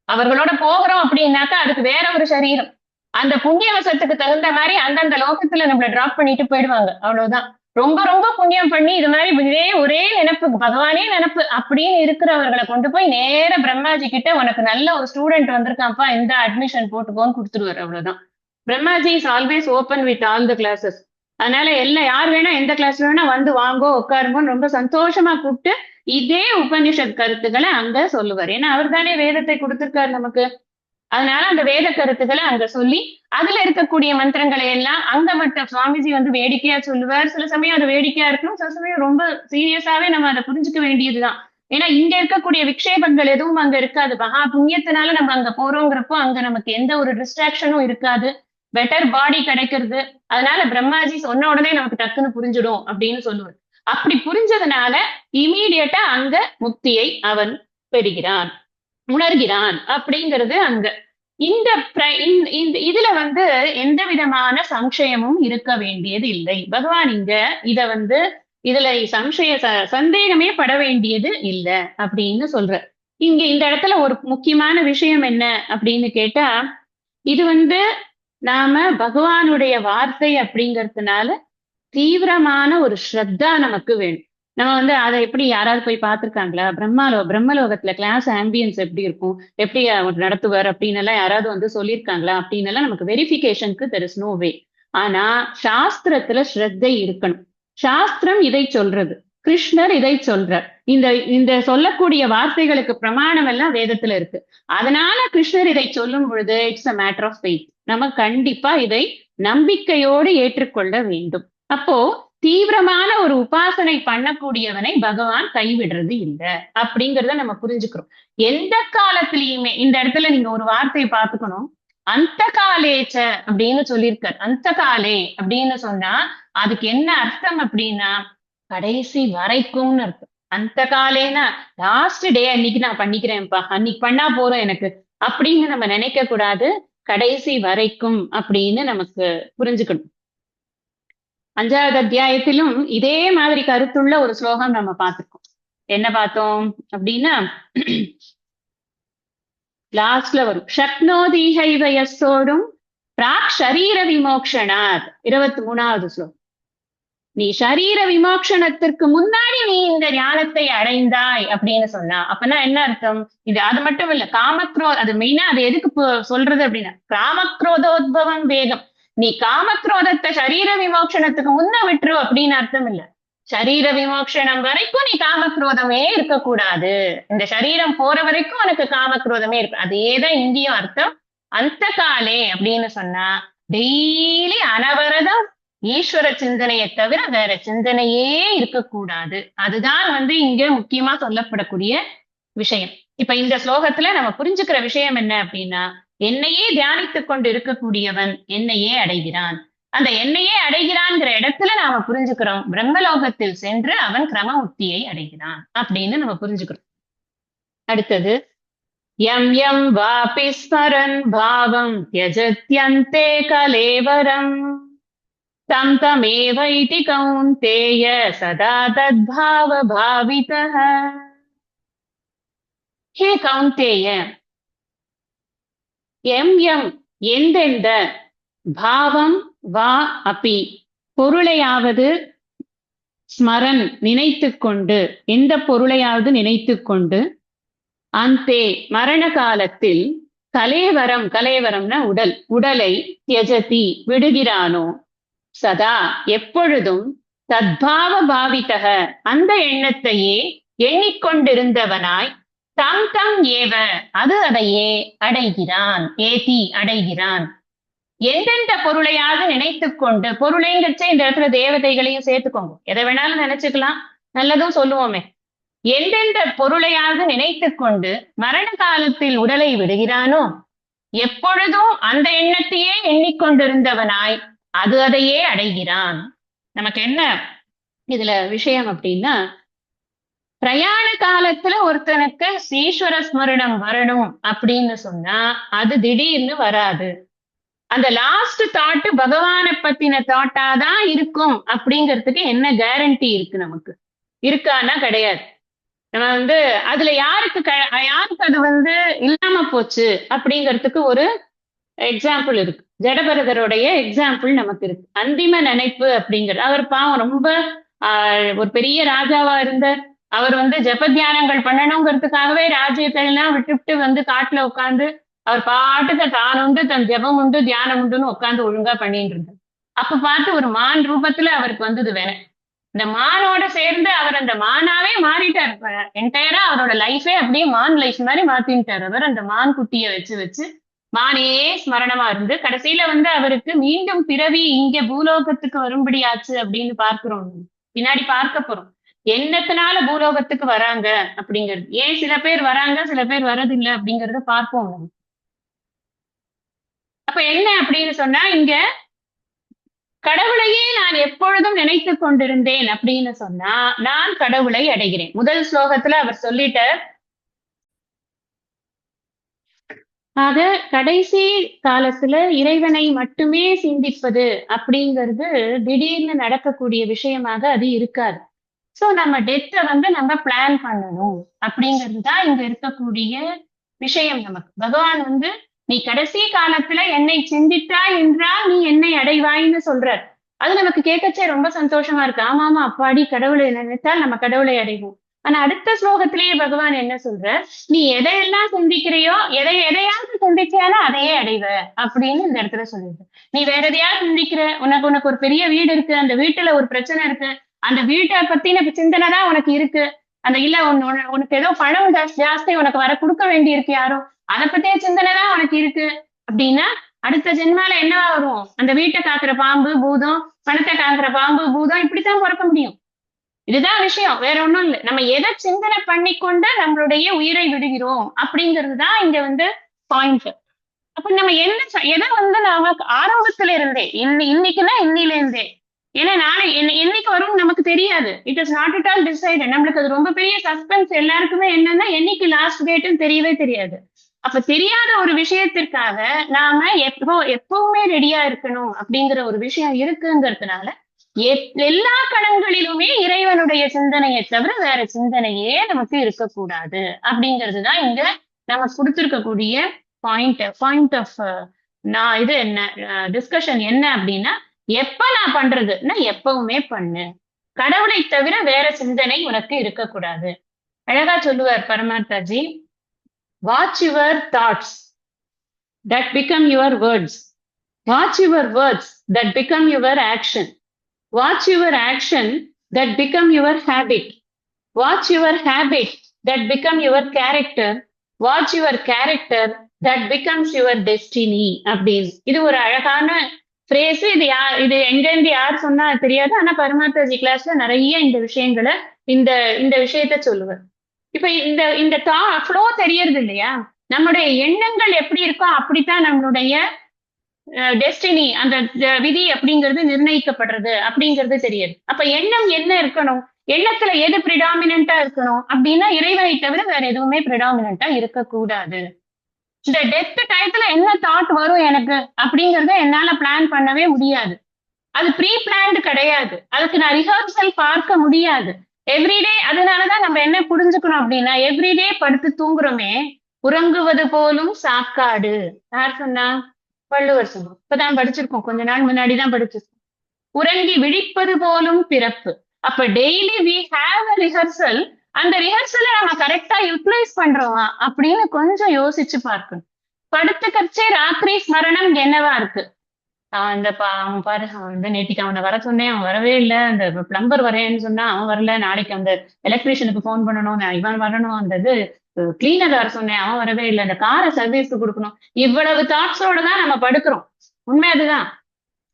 அவர்களோட போகிறோம் அப்படின்னாக்கா அதுக்கு வேற ஒரு சரீரம். அந்த புண்ணியவசத்துக்கு தகுந்த மாதிரி அந்தந்த லோகத்துல நம்மள டிராப் பண்ணிட்டு போயிடுவாங்க. அவ்வளவுதான். ரொம்ப ரொம்ப புண்ணியம் பண்ணி இது மாதிரி ஒரே நினைப்பு, பகவானே நினைப்பு அப்படின்னு இருக்கிறவர்களை கொண்டு போய் நேர பிரம்மாஜி கிட்ட உனக்கு நல்ல ஒரு ஸ்டூடெண்ட் வந்திருக்கான்ப்பா, இந்த அட்மிஷன் போட்டுக்கோன்னு கொடுத்துருவாரு. அவ்வளவுதான். Brahmaji is always open with all the classes. அதனால எல்லாம் யார் வேணா எந்த கிளாஸ் வேணா வந்து வாங்கோ உட்காருங்கன்னு ரொம்ப சந்தோஷமா கூப்பிட்டு இதே உபனிஷத் கருத்துக்களை அங்க சொல்லுவார். ஏன்னா அவர் தானே வேதத்தை கொடுத்திருக்காரு நமக்கு. அதனால அந்த வேத கருத்துக்களை அங்க சொல்லி அதுல இருக்கக்கூடிய மந்திரங்களை எல்லாம் அங்க மட்டும் சுவாமிஜி வந்து வேடிக்கையா சொல்லுவார். சில சமயம் அது வேடிக்கையா இருக்கும், சில சமயம் ரொம்ப சீரியஸாவே நம்ம அதை புரிஞ்சுக்க வேண்டியதுதான். ஏன்னா இங்க இருக்கக்கூடிய விக்ஷேபங்கள் எதுவும் அங்க இருக்காது. மகா புண்ணியத்தினால நம்ம அங்க போறோங்கிறப்போ அங்க நமக்கு எந்த ஒரு டிஸ்ட்ராக்ஷனும் இருக்காது. பெட்டர் பாடி கிடைக்கிறது. அதனால பிரம்மாஜி சொன்ன உடனே நமக்கு டக்குன்னு புரிஞ்சிடும் அப்படின்னு சொல்லுவார். அப்படி புரிஞ்சதுனால இமீடியட்டா அங்க முக்தியை அவன் பெறுகிறான், உணர்கிறான் அப்படிங்கிறது அங்க. இந்த இதுல வந்து எந்த விதமான சம்சயமும் இருக்க வேண்டியது இல்லை. பகவான் இங்க இத வந்து இதுல சந்தேகமே பட வேண்டியது இல்லை அப்படின்னு சொல்ற. இங்க இந்த இடத்துல ஒரு முக்கியமான விஷயம் என்ன அப்படின்னு கேட்டா, இது வந்து நாம பகவானுடைய வார்த்தை அப்படிங்கறதுனால தீவிரமான ஒரு ஸ்ரத்தா நமக்கு வேணும். நம்ம வந்து அதை எப்படி யாராவது போய் பார்த்திருக்காங்களா? பிரம்மலோகத்துல கிளாஸ் ஆம்பியன்ஸ் எப்படி இருக்கும், எப்படி நடத்துவார் அப்படின்னு எல்லாம் யாராவது வந்து சொல்லியிருக்காங்களா அப்படின்னு எல்லாம் நமக்கு வெரிஃபிகேஷனுக்கு தெர் இஸ் நோ வே. ஆனா சாஸ்திரத்துல ஸ்ரத்தை இருக்கணும். சாஸ்திரம் இதை சொல்றது, கிருஷ்ணர் இதை சொல்றார். இந்த சொல்லக்கூடிய வார்த்தைகளுக்கு பிரமாணம் எல்லாம் வேதத்துல இருக்கு. அதனால கிருஷ்ணர் இதை சொல்லும் பொழுது it's a matter of faith. நம்ம கண்டிப்பா இதை நம்பிக்கையோடு ஏற்றுக்கொள்ள வேண்டும். அப்போ தீவிரமான ஒரு உபாசனை பண்ணக்கூடியவனை பகவான் கைவிடுறது இல்லை அப்படிங்கறத நம்ம புரிஞ்சுக்கிறோம். எந்த காலத்திலயுமே இந்த இடத்துல நீங்க ஒரு வார்த்தையை பார்த்துக்கணும். அந்த காலேச்ச அப்படின்னு சொல்லியிருக்கார். அந்த காலே அப்படின்னு சொன்னா அதுக்கு என்ன அர்த்தம் அப்படின்னா கடைசி வரைக்கும்னு அர்த்தம். அந்த காலேனா லாஸ்ட் டே அன்னைக்கு நான் பண்ணிக்கிறேன்ப்பா, அன்னைக்கு பண்ணா போறோம் எனக்கு அப்படின்னு நம்ம நினைக்க கூடாது. கடைசி வரைக்கும் அப்படின்னு நமக்கு புரிஞ்சுக்கணும். 5வது அத்தியாயத்திலும் இதே மாதிரி கருத்துள்ள ஒரு ஸ்லோகம் நம்ம பார்த்திருக்கோம். என்ன பார்த்தோம் அப்படின்னா லாஸ்ட்ல வரும் ஷக்னோதீஹைவ யஸ்ஸோடும் பிராக் ஷரீர விமோக்ஷனாத் 23வது ஸ்லோகம். நீ ஷரீர விமோக்ஷனத்திற்கு முன்னாடி நீ இந்த ஞானத்தை அடைந்தாய் அப்படின்னு சொன்னா அப்பனா என்ன அர்த்தம்? இது அது மட்டும் இல்ல, அது மெயினா அது எதுக்கு சொல்றது அப்படின்னா காமக்ரோதோத்பவம் வேகம். நீ காமக்ரோதத்தை சரீர விமோக்ஷனத்துக்கு முன்ன விட்டுரு அப்படின்னு அர்த்தம் இல்ல. சரீர விமோக்ஷனம் வரைக்கும் நீ காமக்ரோதமே இருக்கக்கூடாது. இந்த சரீரம் போற வரைக்கும் உனக்கு காமக்ரோதமே இருக்கு. அதேதான் இங்கேயும் அர்த்தம். அந்த காலே அப்படின்னு சொன்னா டெய்லி அனவரதம் ஈஸ்வர சிந்தனையை தவிர வேற சிந்தனையே இருக்கக்கூடாது. அதுதான் இங்க முக்கியமா சொல்லப்படக்கூடிய விஷயம். இப்ப இந்த ஸ்லோகத்துல நம்ம புரிஞ்சுக்கிற விஷயம் என்ன அப்படின்னா என்னையே தியானித்துக் கொண்டு இருக்கக்கூடியவன் என்னையே அடைகிறான். அந்த என்னையே அடைகிறான்ங்கிற இடத்துல நாம புரிஞ்சுக்கிறோம் பிரம்மலோகத்தில் சென்று அவன் கிரம முக்தியை அடைகிறான் அப்படின்னு நம்ம புரிஞ்சுக்கிறோம். அடுத்தது யம் யம் வாபி ஸ்மரன் பாவம் த்யஜத்யந்தே கலேவரம் தம் தமேவைதி கௌந்தேய சதா தத்பாவ பாவிதஹ. ஹே கௌந்தேய, எம் எம் எந்தெந்த பாவம் வா அபி பொருளையாவது ஸ்மரன் நினைத்துக் கொண்டு எந்த பொருளையாவது நினைத்துக் கொண்டு அந்தே மரண காலத்தில் கலேவரம் கலேவரம்னா உடலை தியஜதி விடுகிறானோ சதா எப்பொழுதும் தத்பாவ பாவிதக அந்த எண்ணத்தையே எண்ணிக்கொண்டிருந்தவனாய் தம் தம் ஏவ அதையே அடைகிறான். ஏதி அடைகிறான். எந்தெந்த பொருளையாவது நினைத்துக் கொண்டு, பொருளைங்கச்ச இந்த இடத்துல தேவதைகளையும் சேர்த்துக்கோங்க, எதை வேணாலும் நினைச்சுக்கலாம், நல்லதும் சொல்லுவோமே. எந்தெந்த பொருளையாவது நினைத்துக் கொண்டு மரண காலத்தில் உடலை விடுகிறானோ எப்பொழுதும் அந்த எண்ணத்தையே எண்ணிக்கொண்டிருந்தவனாய் அதையே அடைகிறான். நமக்கு என்ன இதுல விஷயம் அப்படின்னா பிரயாண காலத்துல ஒருத்தனுக்கு ஈஸ்வர ஸ்மரணம் வரணும் அப்படின்னு சொன்னா அது திடீர்னு வராது. அந்த லாஸ்ட் தாட் பகவானை பத்தின தாட்டாதான் இருக்கும் அப்படிங்கிறதுக்கு என்ன கேரண்டி இருக்கு? நமக்கு இருக்கான்னா கிடையாது. நம்ம அதுல யாருக்கு அது இல்லாம போச்சு அப்படிங்கிறதுக்கு ஒரு எக்ஸாம்பிள் இருக்கு. ஜடபரதருடைய எக்ஸாம்பிள் நமக்கு இருக்கு. அந்திம நினைப்பு அப்படிங்கிறது, அவர் பாவம் ரொம்ப ஒரு பெரிய ராஜாவா இருந்தார். அவர் ஜப தியானங்கள் பண்ணணுங்கிறதுக்காகவே ராஜ்யத்தை எல்லாம் விட்டுவிட்டு காட்டுல உட்காந்து அவர் பாட்டுக்கு தான் உண்டு, தன் ஜபம் உண்டு, தியானம் உண்டுன்னு உட்காந்து ஒழுங்கா பண்ணிட்டு இருந்தார். அப்ப பார்த்து ஒரு மான் ரூபத்துல அவருக்கு வந்தது வேணும். இந்த மானோட சேர்ந்து அவர் அந்த மானாவே மாறிட்டார். என்டையரா அவரோட லைஃபே அப்படியே மான் லைஃப் மாதிரி மாத்தின்ட்டார். அவர் அந்த மான் குட்டியை வச்சு மானே ஸ்மரணமா இருந்து கடைசியில அவருக்கு மீண்டும் பிறவி இங்க பூலோகத்துக்கு வரும்படியாச்சு அப்படின்னு பார்க்கிறோம். பின்னாடி பார்க்க போறோம் என்னத்தினால பூலோகத்துக்கு வராங்க அப்படிங்கிறது. ஏன் சில பேர் வராங்க சில பேர் வரதில்லை அப்படிங்கறத பார்ப்போம். அப்ப என்ன அப்படின்னு சொன்னா இங்க கடவுளையே நான் எப்பொழுதும் நினைத்து கொண்டிருந்தேன் அப்படின்னு சொன்னா நான் கடவுளை அடைகிறேன். முதல் ஸ்லோகத்துல அவர் சொல்லிட்டார். ஆக கடைசி காலத்துல இறைவனை மட்டுமே சிந்திப்பது அப்படிங்கிறது திடீர்னு நடக்கக்கூடிய விஷயமாக அது இருக்காது. சோ நம்ம டெத்தை நம்ம பிளான் பண்ணணும் அப்படிங்கிறது தான் இங்க இருக்கக்கூடிய விஷயம். நமக்கு பகவான் நீ கடைசி காலத்துல என்னை சிந்தித்தாய் என்றால் நீ என்னை அடைவாய்ன்னு சொல்றார். அது நமக்கு கேட்கச்சே ரொம்ப சந்தோஷமா இருக்கு. ஆமாமா, அப்பாடி கடவுளை நினைத்தால் நம்ம கடவுளை அடைவோம். ஆனா அடுத்த ஸ்லோகத்திலேயே பகவான் என்ன சொல்ற, நீ எதையெல்லாம் சிந்திக்கிறையோ எதையாவது சிந்திச்சானா அதையே அடைவ அப்படின்னு இந்த இடத்துல சொல்லிடுற. நீ வேற எதையாவது சிந்திக்கிற, உனக்கு ஒரு பெரிய வீடு இருக்கு, அந்த வீட்டுல ஒரு பிரச்சனை இருக்கு, அந்த வீட்டை பத்தின சிந்தனை தான் உனக்கு இருக்கு. அந்த இல்ல உனக்கு ஏதோ பணம் ஜாஸ்தி உனக்கு வர கொடுக்க வேண்டி இருக்கு யாரோ, அதை பத்திய சிந்தனை தான் உனக்கு இருக்கு அப்படின்னா அடுத்த ஜென்மால என்னவா வரும்? அந்த வீட்டை காக்குற பாம்பு பூதம், பணத்தை காக்குற பாம்பு பூதம், இப்படித்தான் பிறக்க முடியும். இதுதான் விஷயம், வேற ஒண்ணும் இல்லை. நம்ம எதை சிந்தனை பண்ணிக்கொண்டு நம்மளுடைய உயிரை விடுகிறோம் அப்படிங்கிறது தான் இங்க வந்து பாயிண்ட். அப்ப நம்ம எதை நாம ஆரம்பத்துல இருந்தே இன்னைக்குன்னா இன்னில இருந்தே, ஏன்னா நாளை என்னைக்கு வரும் நமக்கு தெரியாது. It is not at all decided. நம்மளுக்கு அது ரொம்ப பெரிய சஸ்பென்ஸ். எல்லாருக்குமே என்னன்னா என்னைக்கு லாஸ்ட் டேட்னு தெரியவே தெரியாது. அப்ப தெரியாத ஒரு விஷயத்திற்காக நாம எப்பவுமே ரெடியா இருக்கணும் அப்படிங்கிற ஒரு விஷயம் இருக்குங்கிறதுனால எல்லா கணங்களிலுமே இறைவனுடைய சிந்தனையை தவிர வேற சிந்தனையே நமக்கு இருக்கக்கூடாது அப்படிங்கிறதுதான் இங்க நம்ம கொடுத்திருக்கக்கூடிய பாயிண்ட் ஆஃப் நான் இது என்ன டிஸ்கஷன் என்ன அப்படின்னா, எப்ப நான் பண்றதுன்னா எப்பவுமே பண்ணு, கடவுளை தவிர வேற சிந்தனை உனக்கு இருக்கக்கூடாது. அழகா சொல்லுவார் Paramarthaji, watch your thoughts that become your words, watch your words that become your action, watch your action that become your habit, watch your habit that become your character, watch your character that becomes your destiny அப்படின்னு. இது ஒரு அழகான brace. இது எங்கிருந்து யார் சொன்னா தெரியாது. ஆனா பரமாத்தாஜி கிளாஸ்ல நிறைய இந்த விஷயங்களை இந்த விஷயத்த சொல்லுவார். இப்ப இந்த ஃப்ளோ தெரியறது இல்லையா? நம்முடைய எண்ணங்கள் எப்படி இருக்கோ அப்படித்தான் நம்மளுடைய டெஸ்டினி, அந்த விதி அப்படிங்கிறது நிர்ணயிக்கப்படுறது அப்படிங்கிறது தெரியுது. அப்ப எண்ணம் என்ன இருக்கணும்? எண்ணத்துல எது பிரிடாமினா இருக்கணும் அப்படின்னா இறைவனை தவிர வேற எதுவுமே பிரிடாமினா இருக்கக்கூடாது. இந்த டெத் டயத்துல என்ன தாட் வரும் எனக்கு அப்படிங்கறத என்னால பிளான் பண்ணவே முடியாது. அது ப்ரீ பிளான்டு கிடையாது. அதுக்கு நான் ரிஹர்சல் பார்க்க முடியாது. எவ்ரிடே. அதனாலதான் நம்ம என்ன புரிஞ்சுக்கணும் அப்படின்னா, எவ்ரிடே படுத்து தூங்குறோமே, உறங்குவது போலும் சாக்காடு. யார் சொன்னா? வள்ளுவர் சொன்னோம். இப்பதான் படிச்சிருக்கோம், கொஞ்ச நாள் முன்னாடிதான் படிச்சிருக்கோம். உறங்கி விழிப்பது போலும் பிறப்பு. அப்ப daily we have a rehearsal. அந்த ரிஹர்சலை நம்ம கரெக்டா யூட்டிலைஸ் பண்றோமா அப்படின்னு கொஞ்சம் யோசிச்சு பார்க்கணும். படுத்துக்கச்சே ராத்திரி ஸ்மரணம் என்னவா இருக்கு? அவன் பாரு, அவன் வந்து நேற்றுக்கு அவனை வர சொன்னேன், அவன் வரவே இல்லை. அந்த பிளம்பர் வரேன்னு சொன்னா அவன் வரல. நாளைக்கு அந்த எலக்ட்ரீஷியனுக்கு போன் பண்ணணும், இவன் வரணும். அந்த இது கிளீனர் வர சொன்னேன், அவன் வரவே இல்லை. அந்த காரை சர்வீஸ்க்கு கொடுக்கணும். இவ்வளவு தாட்ஸோட தான் நம்ம படுக்கிறோம். உண்மை அதுதான்.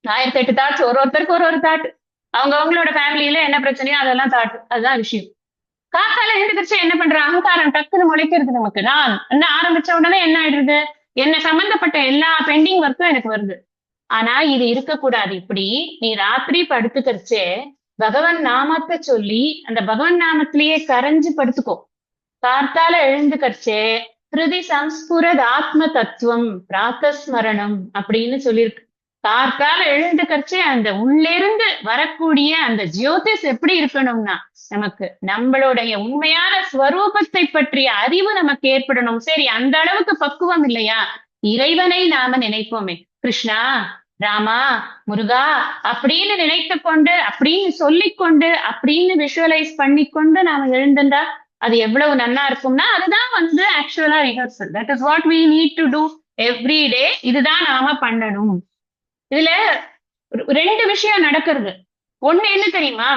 1008 தாட்ஸ், ஒருத்தருக்கு ஒரு தாட். அவங்களோட ஃபேமிலியில என்ன பிரச்சனையோ அதெல்லாம் தாட். அதுதான் விஷயம். காத்தால எழுந்திரிச்சு என்ன பண்ற அகங்காரம் டக்குன்னு முளைக்கிறது நமக்கு. நான் என்ன ஆரம்பிச்ச உடனே என்ன ஆயிடுறது? என்ன சம்பந்தப்பட்ட எல்லா பெண்டிங் ஒர்க்கும் எனக்கு வருது. ஆனா இது இருக்கக்கூடாது. இப்படி நீ ராத்திரி படுத்துக்கிறச்சே பகவான் நாமத்தை சொல்லி அந்த பகவான் நாமத்திலேயே கரைஞ்சு படுத்துக்கோ. கார்த்தால எழுந்துக்கச்சே ஹிருதி சம்ஸ்புரத் ஆத்ம தத்துவம் பிராத்தஸ்மரணம் அப்படின்னு சொல்லியிருக்கு. கார்த்தால எழுந்துக்கச்சே அந்த உள்ளிருந்து வரக்கூடிய அந்த ஜோதிஷ் எப்படி இருக்கணும்னா, நமக்கு நம்மளுடைய உண்மையான ஸ்வரூபத்தை பற்றிய அறிவு நமக்கு ஏற்படணும். சரி, அந்த அளவுக்கு பக்குவம் இல்லையா? இறைவனை நாம நினைப்போமே, கிருஷ்ணா, ராமா, முருகா அப்படின்னு நினைத்து கொண்டு, அப்படின்னு சொல்லிக்கொண்டு, அப்படின்னு விஷுவலைஸ் பண்ணிக்கொண்டு நாம எழுந்துட்டா அது எவ்வளவு நல்லா இருக்கும்னா, அதுதான் வந்து ஆக்சுவலா rehearsal. That is what we need to do every day. இதுதான் நாம பண்ணணும். இதுல 2 விஷயம் நடக்கிறது. ஒண்ணு என்ன தெரியுமா?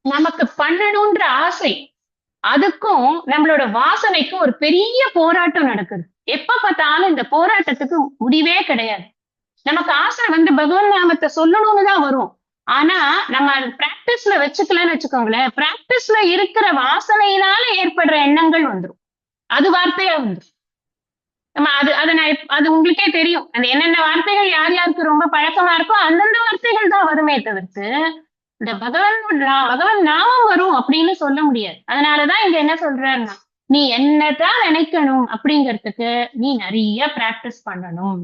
நமக்கு பண்ணணும்ன்ற ஆசை, அதுக்கும் நம்மளோட வாசனைக்கும் ஒரு பெரிய போராட்டம் நடக்குது. எப்ப பார்த்தாலும் இந்த போராட்டத்துக்கு முடிவே கிடையாது. நமக்கு ஆசை வந்து பகவான் நாமத்தை சொல்லணும்னு தான் வரும். ஆனா நம்ம பிராக்டிஸ்ல வச்சுக்கலன்னு வச்சுக்கோங்களேன், பிராக்டிஸ்ல இருக்கிற வாசனையினால ஏற்படுற எண்ணங்கள் வந்துடும். அது வார்த்தையா வந்துடும். நம்ம அது உங்களுக்கே தெரியும். அந்த என்னென்ன வார்த்தைகள் யார் யாருக்கு ரொம்ப பழக்கமா இருக்கோ அந்தந்த வார்த்தைகள் தான் வருமே தவிர்த்து இந்த பகவான் நாமம் வரும் அப்படின்னு சொல்ல முடியாது. அதனாலதான் இங்க என்ன சொல்றாருன்னா, நீ என்னதான் நினைக்கணும் அப்படிங்கிறதுக்கு நீ நிறைய பிராக்டிஸ் பண்ணணும்.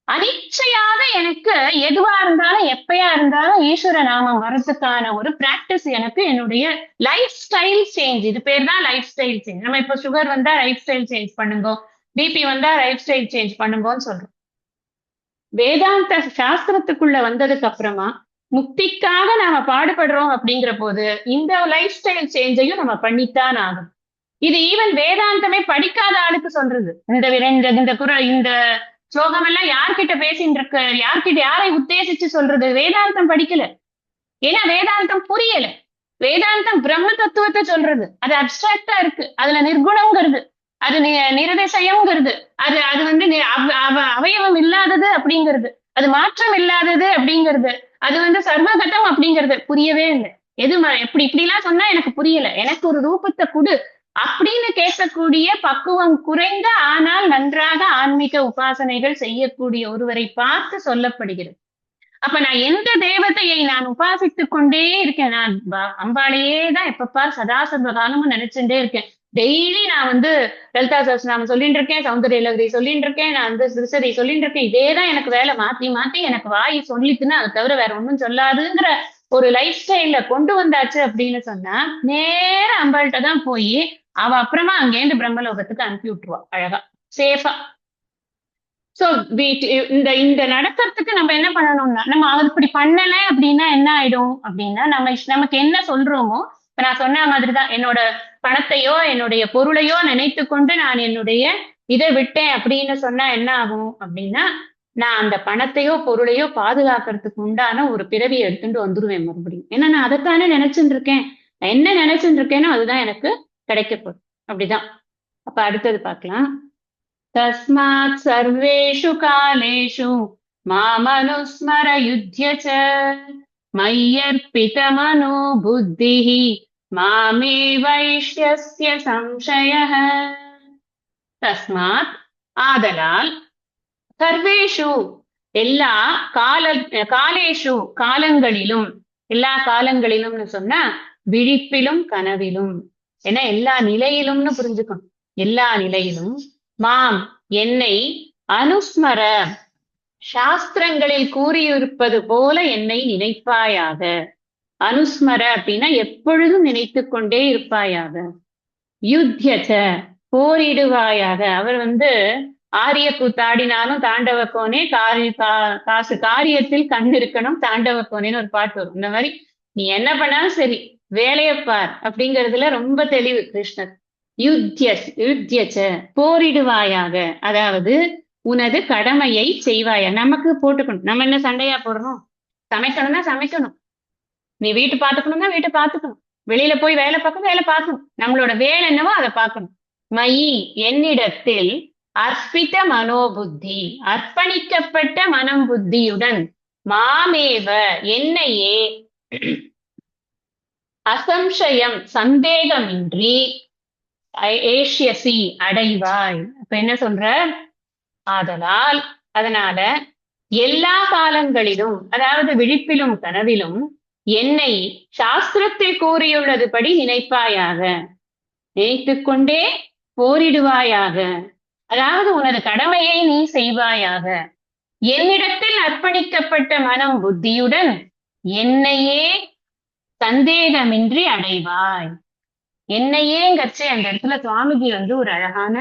அனிச்சையாக எனக்கு எதுவா இருந்தாலும் எப்பயா இருந்தாலும் ஈஸ்வர நாமம் வர்றதுக்கான ஒரு பிராக்டிஸ் எனக்கு என்னுடைய லைஃப் ஸ்டைல் சேஞ்ச். இது பேர் தான் லைஃப் ஸ்டைல் சேஞ்ச். நம்ம இப்ப சுகர் வந்தா லைஃப் ஸ்டைல் சேஞ்ச் பண்ணுங்க, பிபி வந்தா லைஃப் ஸ்டைல் சேஞ்ச் பண்ணுங்கன்னு சொல்றோம். வேதாந்த சாஸ்திரத்துக்குள்ள வந்ததுக்கு அப்புறமா முக்திக்காக நாம பாடுபடுறோம் அப்படிங்கிற போது இந்த லைஃப் ஸ்டைல் சேஞ்சையும் நம்ம பண்ணித்தான் ஆகும். இது ஈவன் வேதாந்தமே படிக்காத ஆளுக்கு சொல்றது. இந்த குரல், இந்த ஸ்லோகம் எல்லாம் யார்கிட்ட பேசிட்டு இருக்க, யாரை உத்தேசிச்சு சொல்றது? வேதாந்தம் படிக்கல. ஏன்னா வேதாந்தம் புரியல. வேதாந்தம் பிரம்ம தத்துவத்தை சொல்றது. அது அப்டிராக்டா இருக்கு. அதுல நிர்குணங்கிறது. அது நிரதிசயம்ங்கிறது. அது அது வந்து அவயவம் இல்லாதது அப்படிங்கிறது. அது மாற்றம் இல்லாதது அப்படிங்கிறது. அது வந்து சர்வகதம் அப்படிங்கிறது புரியவே இல்லை. எப்படி இப்படி எல்லாம் சொன்னா எனக்கு புரியல. எனக்கு ஒரு ரூபத்தை கொடு அப்படின்னு கேட்கக்கூடிய பக்குவம் குறைந்த ஆனால் நன்றாக ஆன்மீக உபாசனைகள் செய்யக்கூடிய ஒருவரை பார்த்து சொல்லப்படுகிறது. அப்ப நான் எந்த தேவதையை நான் உபாசித்துக் கொண்டே இருக்கேன். நான் அம்பாளையே தான் எப்பப்பார் சதா சர்வ காலமும் நினைச்சுட்டே இருக்கேன். டெய்லி நான் வந்து லலிதா சஹஸ்ரநாமம் சொல்லிட்டு இருக்கேன், சௌந்தரிய லகரி சொல்லிட்டு இருக்கேன், நான் வந்து திருசதி சொல்லிட்டு இருக்கேன். இதேதான் எனக்கு வேலை. மாத்தி மாத்தி எனக்கு வாய் சொல்லிட்டுன்னு அதை தவிர வேற ஒண்ணும் சொல்லாதுங்கிற ஒரு லைஃப் ஸ்டைல்ல கொண்டு வந்தாச்சு அப்படின்னு சொன்னா நேர அம்பாள்கிட்ட தான் போய் அவ அப்புறமா அங்கேருந்து பிரம்மலோகத்துக்கு அனுப்பி விட்டுருவா அழகா சேஃபா. சோ இந்த இந்த நடக்கிறதுக்கு நம்ம என்ன பண்ணணும்னா, நம்ம அப்படி பண்ணல அப்படின்னா என்ன ஆயிடும் அப்படின்னா, நமக்கு என்ன சொல்றோமோ, இப்ப நான் சொன்ன மாதிரிதான் என்னோட பணத்தையோ என்னுடைய பொருளையோ நினைத்து கொண்டு நான் என்னுடைய இதை விட்டேன் அப்படின்னு சொன்னா என்ன ஆகும் அப்படின்னா, நான் அந்த பணத்தையோ பொருளையோ பாதுகாக்கிறதுக்கு உண்டான ஒரு பிறவியை எடுத்துட்டு வந்துருவேன் மறுபடியும். ஏன்னா நான் அதைத்தானே நினைச்சுட்டு இருக்கேன். நான் என்ன நினைச்சுட்டு இருக்கேனோ அதுதான் எனக்கு கிடைக்கப்படும். அப்படிதான். அப்ப அடுத்தது பார்க்கலாம். तस्मात् सर्वेषु कालेषु मामनुस्मर युध्य च मय्यर्पितमनो बुद्धिः मामे वैष्यस्य संशयः. தஸ்மாத் ஆதலால் சர்வேஷு எல்லா காலேஷு காலங்களிலும், எல்லா காலங்களிலும்னு சொன்னா விழிப்பிலும் கனவிலும், ஏன்னா எல்லா நிலையிலும்னு புரிஞ்சுக்கணும். எல்லா நிலையிலும் மாம் என்னை அனுஸ்மர சாஸ்திரங்களில் கூறியிருப்பது போல என்னை நினைப்பாயாக. அனுஸ்மர அப்படின்னா எப்பொழுதும் நினைத்து கொண்டே இருப்பாயாக. யுத்தியச்ச போரிடுவாயாக. அவர் வந்து ஆரிய கூத்தாடினாலும் தாண்டவ கோனே காசு காரியத்தில் கண் இருக்கணும் தாண்டவ கோனேன்னு ஒரு பாட்டு வரும். இந்த மாதிரி நீ என்ன பண்ணாலும் சரி வேலையப்பார் அப்படிங்கிறதுல ரொம்ப தெளிவு கிருஷ்ணர். யுத்தியச்ச போரிடுவாயாக, அதாவது உனது கடமையை செய்வாயா. நமக்கு போட்டுக்கணும். நம்ம என்ன சண்டையா போடணும்? சமைக்கணும்னா சமைக்கணும். நீ வீட்டு பாத்துக்கணும்னா வீட்டை பாத்துக்கணும். வெளியில போய் வேலை பார்க்கணும், வேலை பார்க்கணும். நம்மளோட வேலை என்னவோ அதை பார்க்கணும். மயி என்னிடத்தில் அர்ப்பித்த மனோபுத்தி அர்ப்பணிக்கப்பட்ட மனம் புத்தியுடன் மாமேவ என்னையே அசம்சயம் சந்தேகமின்றி ஏஷ்யசி அடைவாய். அப்ப என்ன சொல்ற? ஆதலால் அதனால எல்லா காலங்களிலும், அதாவது விழிப்பிலும் கனவிலும் என்னை சாஸ்திரத்தில் கூறியுள்ளது படி நினைப்பாயாக. நினைத்துக் கொண்டே போரிடுவாயாக, அதாவது உனது கடமையை நீ செய்வாயாக. என்னிடத்தில் அர்ப்பணிக்கப்பட்ட மனம் புத்தியுடன் என்னையே சந்தேகமின்றி அடைவாய். என்னையேங்கச்சு அந்த இடத்துல சுவாமிஜி வந்து ஒரு அழகான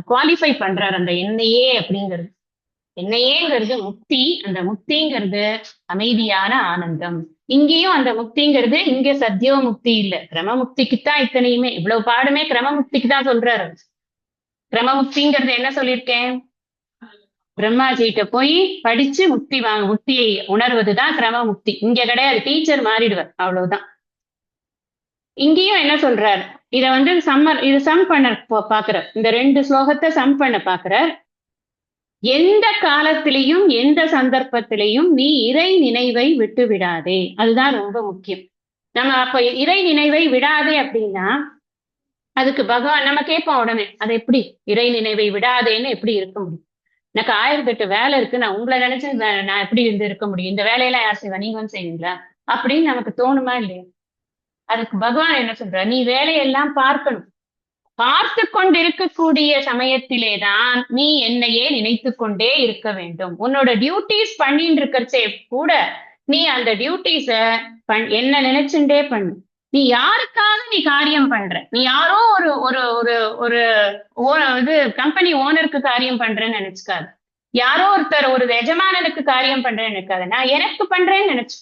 குவாலிஃபை பண்றாரு அந்த என்னையே அப்படிங்கிறது. என்னையேங்கிறது முக்தி. அந்த முக்திங்கிறது அமைதியான ஆனந்தம். இங்கேயும் அந்த முக்திங்கிறது இங்க சத்தியோ முக்தி இல்ல, கிரம முக்திக்குத்தான் இத்தனையுமே. இவ்வளவு பாடுமே கிரம முக்திக்கு தான் சொல்றாரு. கிரம முக்திங்கிறது என்ன சொல்லியிருக்கேன்? பிரம்மாஜிகிட்ட போய் படிச்சு முக்தியை உணர்வதுதான் கிரம முக்தி. இங்க கிடையாது, டீச்சர் மாறிடுவார், அவ்வளவுதான். இங்கேயும் என்ன சொல்றார்? இத வந்து இது சம் பண்ண பாக்குற, இந்த 2 ஸ்லோகத்தை சம் பண்ண பாக்குற. எந்த காலத்திலையும் எந்த சந்தர்ப்பத்திலையும் நீ இறை நினைவை விட்டு விடாதே. அதுதான் ரொம்ப முக்கியம். நம்ம அப்ப இறை நினைவை விடாதே அப்படின்னா அதுக்கு பகவான் நம்ம கேட்போம் உடனே, அது எப்படி இறை நினைவை விடாதேன்னு எப்படி இருக்க முடியும்? எனக்கு 1008 வேலை இருக்கு, நான் உங்களை நினைச்சு நான் எப்படி இருக்க முடியும்? இந்த வேலையெல்லாம் யார் செய்வா? நீங்க வந்து செய்வீங்களா அப்படின்னு நமக்கு தோணுமா இல்லையா? அதுக்கு பகவான் என்ன சொல்ற? நீ வேலையெல்லாம் பார்க்கணும். பார்த்து கொண்டிருக்கக்கூடிய சமயத்திலேதான் நீ என்னையே நினைத்து கொண்டே இருக்க வேண்டும். உன்னோட டியூட்டிஸ் பண்ணிட்டு இருக்கிறச்சே கூட நீ அந்த டியூட்டிஸ என்ன நினைச்சுட்டே பண்ணு. நீ யாருக்காக நீ காரியம் பண்ற? நீ யாரோ ஒரு ஒரு ஒரு ஒரு இது கம்பெனி ஓனருக்கு காரியம் பண்றேன்னு நினைச்சுக்காது. யாரோ ஒருத்தர் ஒரு எஜமானனுக்கு காரியம் பண்றேன்னு நினைக்காது. நான் எனக்கு பண்றேன்னு நினைச்சு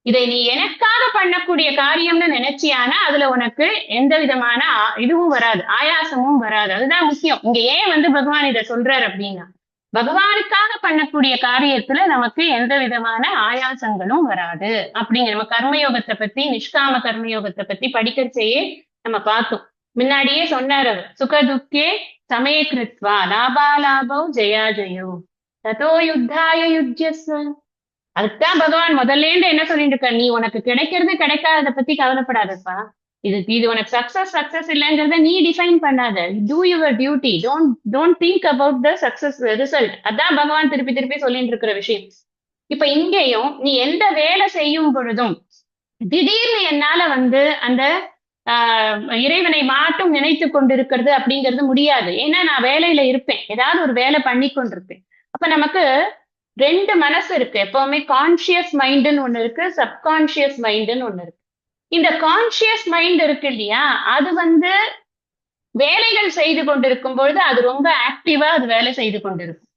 இதை நீ எனக்காக பண்ணக்கூடிய காரியம்னு நினைச்சியானா அதுல உனக்கு எந்த விதமான இதுவும் வராது, ஆயாசமும் வராது. அதுதான் முக்கியம். இங்க ஏன் வந்து பகவான் இதை சொல்றாரு அப்படின்னா, பகவானுக்காக பண்ணக்கூடிய காரியத்துல நமக்கு எந்த விதமான ஆயாசங்களும் வராது அப்படிங்கிற. நம்ம கர்மயோகத்தை பத்தி, நிஷ்காம கர்மயோகத்தை பத்தி படிக்கிறச்சேயே நம்ம பார்த்தோம். முன்னாடியே சொன்னார் அவர், சுகதுக்கே சமய கிருத்வா லாபாலாபோ ஜெயா ஜெயோ ததோ யுத்தாய யுத்தியஸ்வ. அதுக்குதான் பகவான் முதல்ல இருந்து என்ன சொல்லிட்டு இருக்க, நீ உனக்கு கிடைக்கிறது கிடைக்காதத பத்தி கவலைப்படாதப்பா. இது இது உனக்கு சக்சஸ் சக்சஸ் இல்லைங்கிறத நீ டிஃபைன் பண்ணாத. Two your duty, don't think about the success result. அதான் பகவான் திருப்பி திருப்பி சொல்லிட்டு இருக்கிற விஷயம். இப்ப இங்கேயும் நீ எந்த வேலை செய்யும் பொழுதும் திடீர்னு என்னால அந்த இறைவனை மாட்டும் நினைத்து கொண்டிருக்கிறது அப்படிங்கிறது முடியாது. ஏன்னா நான் வேலையில இருப்பேன், ஏதாவது ஒரு வேலை பண்ணி கொண்டிருப்பேன். அப்ப நமக்கு ரெண்டு மனசு இருக்கு எப்பவுமே. கான்சியஸ் மைண்டுன்னு ஒண்ணு இருக்கு, சப்கான்சியஸ் மைண்டுன்னு ஒண்ணு இருக்கு. இந்த கான்சியஸ் மைண்ட் இருக்கு இல்லையா, அது வேலைகள் செய்து கொண்டிருக்கும் பொழுது அது ரொம்ப ஆக்டிவா அது வேலை செய்து கொண்டிருக்கும்.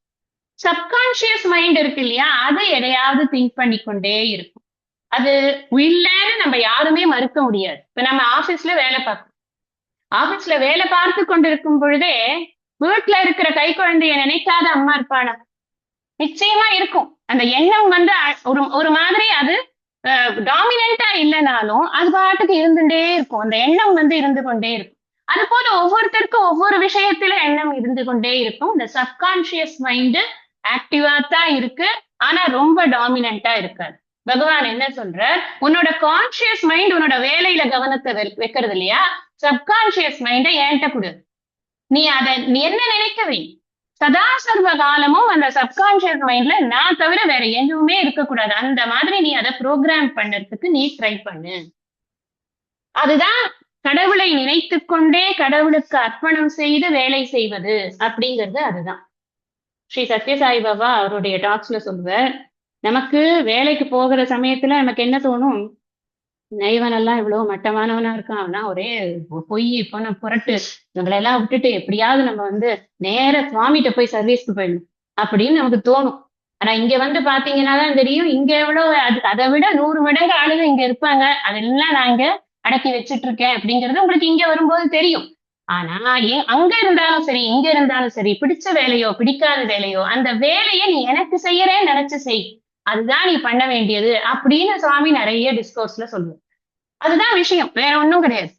சப்கான்சியஸ் மைண்ட் இருக்கு இல்லையா, அது எதையாவது திங்க் பண்ணி கொண்டே இருக்கும். அது இல்லைன்னு நம்ம யாருமே மறுக்க முடியாது. இப்ப நம்ம ஆபீஸ்ல வேலை பார்க்கணும், ஆபீஸ்ல வேலை பார்த்து கொண்டிருக்கும் பொழுதே வீட்டுல இருக்கிற கை குழந்தைய நினைக்காத அம்மா இருப்பாளா? நிச்சயமா இருக்கும். அந்த எண்ணம் ஒரு ஒரு மாதிரி அது டாமினண்டா இல்லைனாலும் அது பாட்டுக்கு இருந்துட்டே இருக்கும். அந்த எண்ணம் இருந்து கொண்டே இருக்கும். அது போல ஒவ்வொருத்தருக்கும் ஒவ்வொரு விஷயத்துல எண்ணம் இருந்து கொண்டே இருக்கும். இந்த சப்கான்சியஸ் மைண்ட் ஆக்டிவா தான் இருக்கு, ஆனா ரொம்ப டாமினண்டா இருக்காது. பகவான் என்ன சொல்ற, உன்னோட கான்சியஸ் மைண்ட் உன்னோட வேலையில கவனத்தை வைக்கிறது இல்லையா, சப்கான்சியஸ் மைண்ட ஏன்ட்ட கொடு. நீ என்ன நினைக்கவே சதா சர்வ காலமும் அந்த சப்கான்சியஸ் மைண்ட்ல நான் தவிர வேற எதுவுமே இருக்கக்கூடாது. அந்த மாதிரி நீ அதை ப்ரோக்ராம் பண்ணறதுக்கு நீ ட்ரை பண்ணு. அதுதான் கடவுளை நினைத்து கொண்டே கடவுளுக்கு அர்ப்பணம் செய்து வேலை செய்வது அப்படிங்கிறது. அதுதான் ஸ்ரீ சத்யசாய் பாபா அவருடைய டாக்ஸ்ல சொல்லுவார். நமக்கு வேலைக்கு போகிற சமயத்துல நமக்கு என்ன தோணும், நைவன் எல்லாம் இவ்வளவு மட்டமானவனா இருக்கான், அவனா ஒரே பொய் புரட்டு, இவங்களை எல்லாம் விட்டுட்டு எப்படியாவது நம்ம நேர சுவாமிகிட்ட போய் சர்வீஸ்க்கு போயிடணும் அப்படின்னு நமக்கு தோணும். ஆனா இங்க பாத்தீங்கன்னா தான் தெரியும், இங்க எவ்வளவு அதை விட 100 மடங்கு ஆளுங்க இங்க இருப்பாங்க. அதெல்லாம் நான் இங்க அடக்கி வச்சிட்டு இருக்கேன் அப்படிங்கிறது உங்களுக்கு இங்க வரும்போது தெரியும். ஆனா அங்க இருந்தாலும் சரி இங்க இருந்தாலும் சரி, பிடிச்ச வேலையோ பிடிக்காத வேலையோ அந்த வேலையை நீ எனக்கு செய்யறேன்னு நினைச்சு செய், அதுதான் நீ பண்ண வேண்டியது அப்படின்னு சுவாமி நிறைய டிஸ்கோர்ஸ்ல சொல்லுவோம். அதுதான் விஷயம், வேற ஒண்ணும் கிடையாது.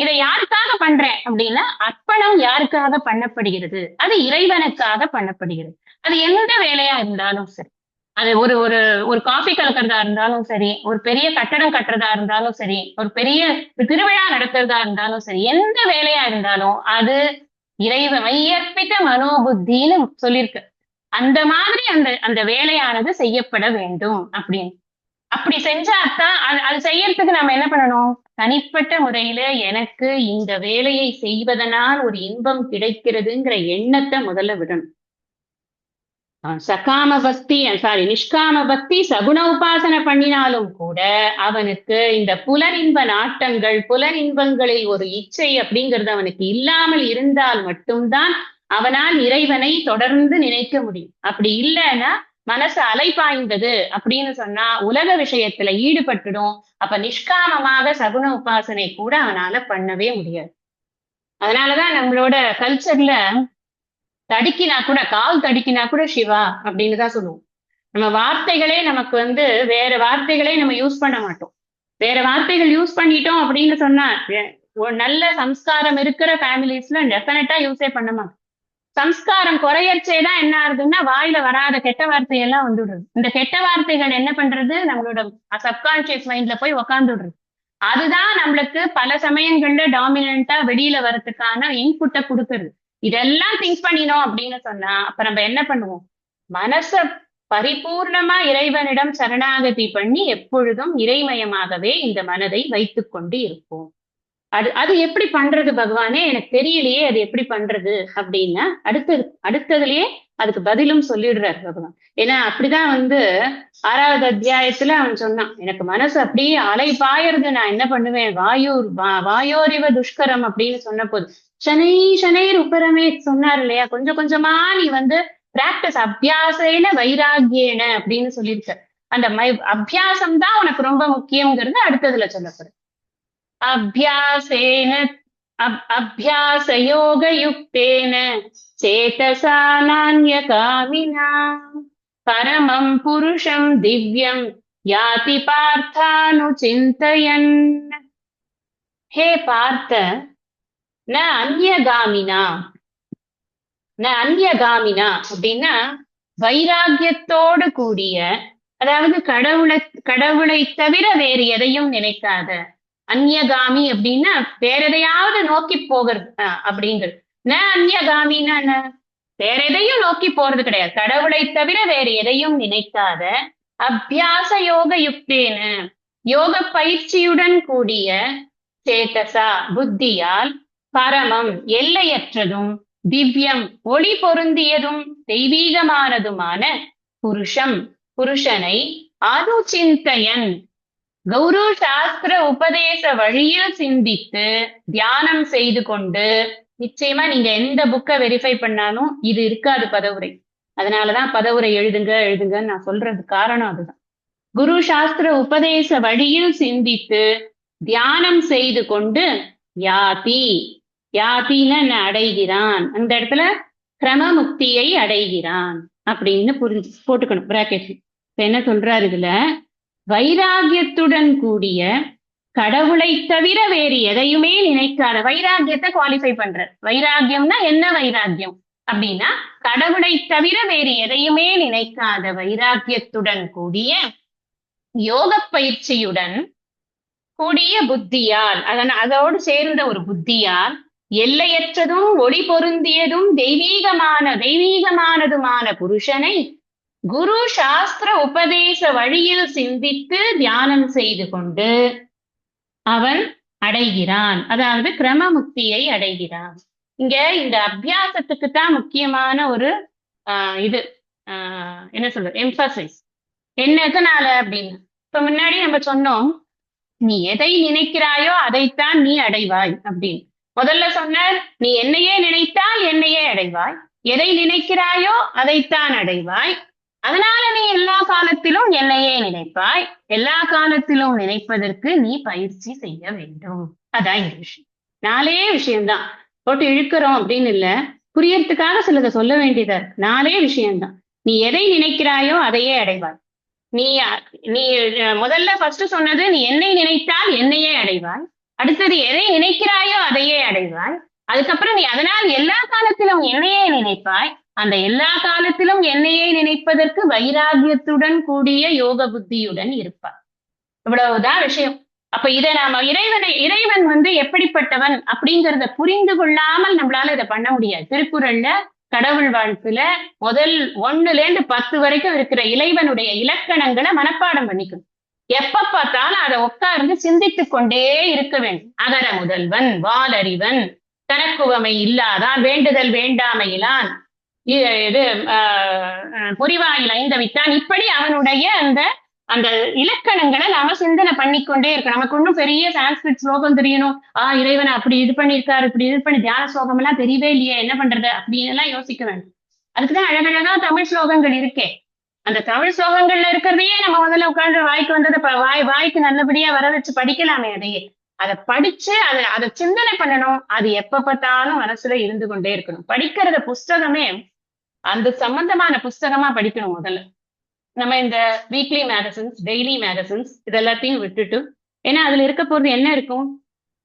இதை யாருக்காக பண்றேன் அப்படின்னா, அர்ப்பணம் யாருக்காக பண்ணப்படுகிறது, அது இறைவனுக்காக பண்ணப்படுகிறது. அது எந்த வேலையா இருந்தாலும் சரி, அது ஒரு ஒரு ஒரு காஃபி கலக்கிறதா இருந்தாலும் சரி, ஒரு பெரிய கட்டடம் கட்டுறதா இருந்தாலும் சரி, ஒரு பெரிய திருவிழா நடத்துறதா இருந்தாலும் சரி, எந்த வேலையா இருந்தாலும் அது இறைவன் மையற்பித்த மனோபுத்தின்னு சொல்லியிருக்கு. அந்த மாதிரி அந்த அந்த வேலையானது செய்யப்பட வேண்டும் அப்படின்னு. அப்படி செஞ்சாதான் அது செய்யறதுக்கு நம்ம என்ன பண்ணணும், தனிப்பட்ட முறையில எனக்கு இந்த வேலையை செய்வதனால் ஒரு இன்பம் கிடைக்கிறதுங்கிற எண்ணத்தை முதல்ல விடணும். சகாம பக்தி நிஷ்காம பக்தி சகுண உபாசனை பண்ணினாலும் கூட அவனுக்கு இந்த புலனின்ப நாட்டங்கள், புலனின்பங்களில் ஒரு இச்சை அப்படிங்கிறது அவனுக்கு இல்லாமல் இருந்தால் மட்டும்தான் அவனால் இறைவனை தொடர்ந்து நினைக்க முடியும். அப்படி இல்லைன்னா மனசு அலைப்பாய்ந்தது அப்படின்னு சொன்னா உலக விஷயத்துல ஈடுபட்டுடும். அப்ப நிஷ்காமமாக சகுன உபாசனை கூட அவனால பண்ணவே முடியாது. அதனாலதான் நம்மளோட கல்ச்சர்ல தடுக்கினா கூட, கால் தடுக்கினா கூட சிவா அப்படின்னு தான் சொல்லுவோம். நம்ம வார்த்தைகளே நமக்கு வேற வார்த்தைகளே நம்ம யூஸ் பண்ண மாட்டோம். வேற வார்த்தைகள் யூஸ் பண்ணிட்டோம் அப்படின்னு சொன்னா ஒரு நல்ல சம்ஸ்காரம் இருக்கிற ஃபேமிலிஸ்ல டெஃபினட்டா யூஸே பண்ண மாட்டோம். சம்ஸ்காரம் குறையச்சேதான் என்ன ஆகுதுன்னா வாயில வராத கெட்ட வார்த்தையெல்லாம் வந்துடுறது. இந்த கெட்ட வார்த்தைகள் என்ன பண்றது, நம்மளோட சப்கான்சியஸ் மைண்ட்ல போய் உக்காந்துடுறது. அதுதான் நம்மளுக்கு பல சமயங்கள்ல டாமினண்டா வெளியில வர்றதுக்கான இன்புட்டை கொடுக்கறது. இதெல்லாம் திங்க் பண்ணினோம் அப்படின்னு சொன்னா அப்ப நம்ம என்ன பண்ணுவோம், மனச பரிபூர்ணமா இறைவனிடம் சரணாகதி பண்ணி எப்பொழுதும் இறைமயமாகவே இந்த மனதை வைத்துக் கொண்டு இருப்போம். அது எப்படி பண்றது பகவானே, எனக்கு தெரியலையே அது எப்படி பண்றது அப்படின்னா அடுத்ததுலயே அதுக்கு பதிலும் சொல்லிடுறாரு பகவான். ஏன்னா அப்படிதான் 6வது அத்தியாயத்துல அவன் சொன்னான், எனக்கு மனசு அப்படியே அலை பாயறது, நான் என்ன பண்ணுவேன், வாயோரிவ துஷ்கரம் அப்படின்னு சொன்ன போது சனை சனைர் உப்பரமே சொன்னார் இல்லையா, கொஞ்சம் கொஞ்சமா நீ பிராக்டிஸ் அபியாசேன வைராகியேன அப்படின்னு சொல்லியிருக்க. அந்த அபியாசம் தான் உனக்கு ரொம்ப முக்கியங்கிறது அடுத்ததுல சொல்லப்படுது. அபியாசேன அபியாசயோகயுக்தேன சேதசா நான்யகாமினா பரமம் புருஷம் திவ்யம் யாதி பார்த்தானுசிந்தயன். ஹே பார்த்த, ந அந்நியகாமினா. ந அந்நியகாமினா அப்படின்னா வைராகியத்தோடு கூடிய, அதாவது கடவுளை தவிர வேறு எதையும் நினைக்காத. அந்நியகாமி அப்படின்னா வேற எதையாவது நோக்கி போகிறது அப்படிங்கிறது. ந அந்நியகாமின்னா என்ன? வேற எதையும் நோக்கி போறது கிடையாது. கடவுளை தவிர வேறு எதையும் நினைக்காத அபியாச யோக யுக்தேன, யோக பயிற்சியுடன் கூடிய சேதசா புத்தியால் பரமம் எல்லையற்றதும் திவ்யம் ஒளி பொருந்தியதும் தெய்வீகமானதுமான புருஷம் புருஷனை அனுசிந்தையன் கௌரு சாஸ்திர உபதேச வழியில் சிந்தித்து தியானம் செய்து கொண்டு. நிச்சயமா நீங்க எந்த புக்கை வெரிஃபை பண்ணாலும் இது இருக்காது பதவுரை. அதனாலதான் பதவுரை எழுதுங்க எழுதுங்கன்னு நான் சொல்றது காரணம் அதுதான். குரு சாஸ்திர உபதேச வழியில் சிந்தித்து தியானம் செய்து கொண்டு யாதி, யாத்தின்னு அடைகிறான். அந்த இடத்துல கிரமமுக்தியை அடைகிறான் அப்படின்னு போட்டுக்கணும் பிராக்கெட். என்ன சொல்றாரு இதுல? வைராகியத்துடன் கூடிய கடவுளை தவிர வேறு எதையுமே நினைக்காத. வைராகியத்தை குவாலிஃபை பண்ற. வைராகியம்னா என்ன வைராகியம் அப்படின்னா கடவுளை தவிர வேறு எதையுமே நினைக்காத வைராகியத்துடன் கூடிய யோக பயிற்சியுடன் கூடிய புத்தியால், அதோடு சேர்ந்த ஒரு புத்தியால் எல்லையற்றதும் ஒளி பொருந்தியதும் தெய்வீகமானதுமான புருஷனை குரு சாஸ்திர உபதேச வழியில் சிந்தித்து தியானம் செய்து கொண்டு அவன் அடைகிறான். அதாவது கிரமமுக்தியை அடைகிறான். இங்க இந்த அபியாசத்துக்கு தான் முக்கியமான ஒரு இது என்ன சொல்றது, எம்பசைஸ். என்னதுனால அப்படின்னு இப்ப முன்னாடி நம்ம சொன்னோம், நீ எதை நினைக்கிறாயோ அதைத்தான் நீ அடைவாய் அப்படின்னு. முதல்ல சொன்னார், நீ என்னையே நினைத்தால் என்னையே அடைவாய், எதை நினைக்கிறாயோ அதைத்தான் அடைவாய், அதனால நீ எல்லா காலத்திலும் என்னையே நினைப்பாய், எல்லா காலத்திலும் நினைப்பதற்கு நீ பயிற்சி செய்ய வேண்டும். அதான் இந்த விஷயம். 4 விஷயம்தான் போட்டு இழுக்கிறோம் அப்படின்னு இல்ல, புரியறதுக்காக சிலதை சொல்ல வேண்டியதா இருக்கு. 4 விஷயம்தான். நீ எதை நினைக்கிறாயோ அதையே அடைவாய். நீ நீ முதல்ல ஃபர்ஸ்ட் சொன்னது, நீ என்னை நினைத்தால் என்னையே அடைவாய். அடுத்தது எதை நினைக்கிறாயோ அதையே அடைவாய். அதுக்கப்புறம் நீ அதனால் எல்லா காலத்திலும் என்னையே நினைப்பாய். அந்த எல்லா காலத்திலும் என்னையே நினைப்பதற்கு வைராகியத்துடன் கூடிய யோக புத்தியுடன் இருப்பார். இவ்வளவுதான் விஷயம். அப்ப இதை நாம இறைவன் எப்படிப்பட்டவன் அப்படிங்கிறத புரிந்து கொள்ளாமல் நம்மளால இதை பண்ண முடியாது. திருக்குறள்ல கடவுள் வாழ்த்துல முதல் 1லேருந்து 10 வரைக்கும் இருக்கிற இறைவனுடைய இலக்கணங்களை மனப்பாடம் பண்ணிக்கணும். எப்ப பார்த்தாலும் அதை உட்கார்ந்து சிந்தித்துக் கொண்டே இருக்க வேண்டும். அகர முதல்வன், வாலறிவன், தனக்குவமை இல்லாதான், வேண்டுதல் வேண்டாமையிலான், இது புரிவாயில் ஐந்தவித்தான். இப்படி அவனுடைய அந்த அந்த இலக்கணங்களை நாம சிந்தனை பண்ணிக்கொண்டே இருக்கணும். நமக்கு இன்னும் பெரிய சான்ஸ்கிரிட் ஸ்லோகம் தெரியணும், இறைவனை அப்படி இது பண்ணியிருக்காரு, இப்படி இது பண்ணி தியான ஸ்லோகம் எல்லாம் தெரியவே இல்லையே, என்ன பண்றது அப்படின்னு எல்லாம் யோசிக்க வேண்டும். அதுக்குதான் அழகழகா தமிழ் ஸ்லோகங்கள் இருக்கே. அந்த தமிழ் ஸ்லோகங்கள்ல இருக்கிறதையே நம்ம முதல்ல உட்கார்ந்து வாய்க்கு வந்ததை வாய்க்கு நல்லபடியா வர வச்சு படிக்கலாமே. அதையே அதை படிச்சு அதை சிந்தனை பண்ணணும். அது எப்ப பார்த்தாலும் மனசுல இருந்து கொண்டே இருக்கணும். படிக்கிறத புஸ்தகமே அந்த சம்பந்தமான புஸ்தகமா படிக்கணும் முதல்ல. நம்ம இந்த வீக்லி மேகசின்ஸ், டெய்லி மேகசின்ஸ் இதெல்லாத்தையும் விட்டுட்டு, ஏன்னா அதுல இருக்க போறது என்ன இருக்கும்?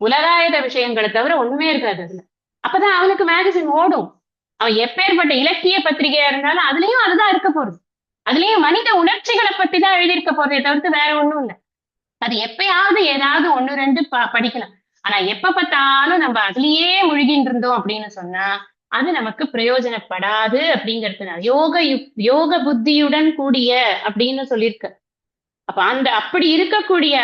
உலகாயத விஷயங்களை தவிர ஒண்ணுமே இருக்காது அதுல. அப்பதான் அவனுக்கு மேகசின் ஓடும். அவன் எப்பேற்பட்ட இலக்கிய பத்திரிகையா இருந்தாலும் அதுலயும் அதுதான் இருக்க போறது. அதுலயும் மனித உணர்ச்சிகளை பத்தி தான் எழுதியிருக்க போறதை தவிர்த்து வேற ஒண்ணும் இல்லை. அது எப்பயாவது ஏதாவது 1, 2 படிக்கலாம். ஆனா எப்ப பார்த்தாலும் நம்ம அதுலயே முழுகின்னு இருந்தோம் அப்படின்னு சொன்னா அது நமக்கு பிரயோஜனப்படாது. அப்படிங்கிறதுனால யோக புத்தியுடன் கூடிய அப்படின்னு சொல்லியிருக்க. அப்ப அப்படி இருக்கக்கூடிய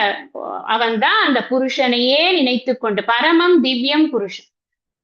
அவன் தான் அந்த புருஷனையே நினைத்து கொண்டு பரமம் திவ்யம் புருஷன்.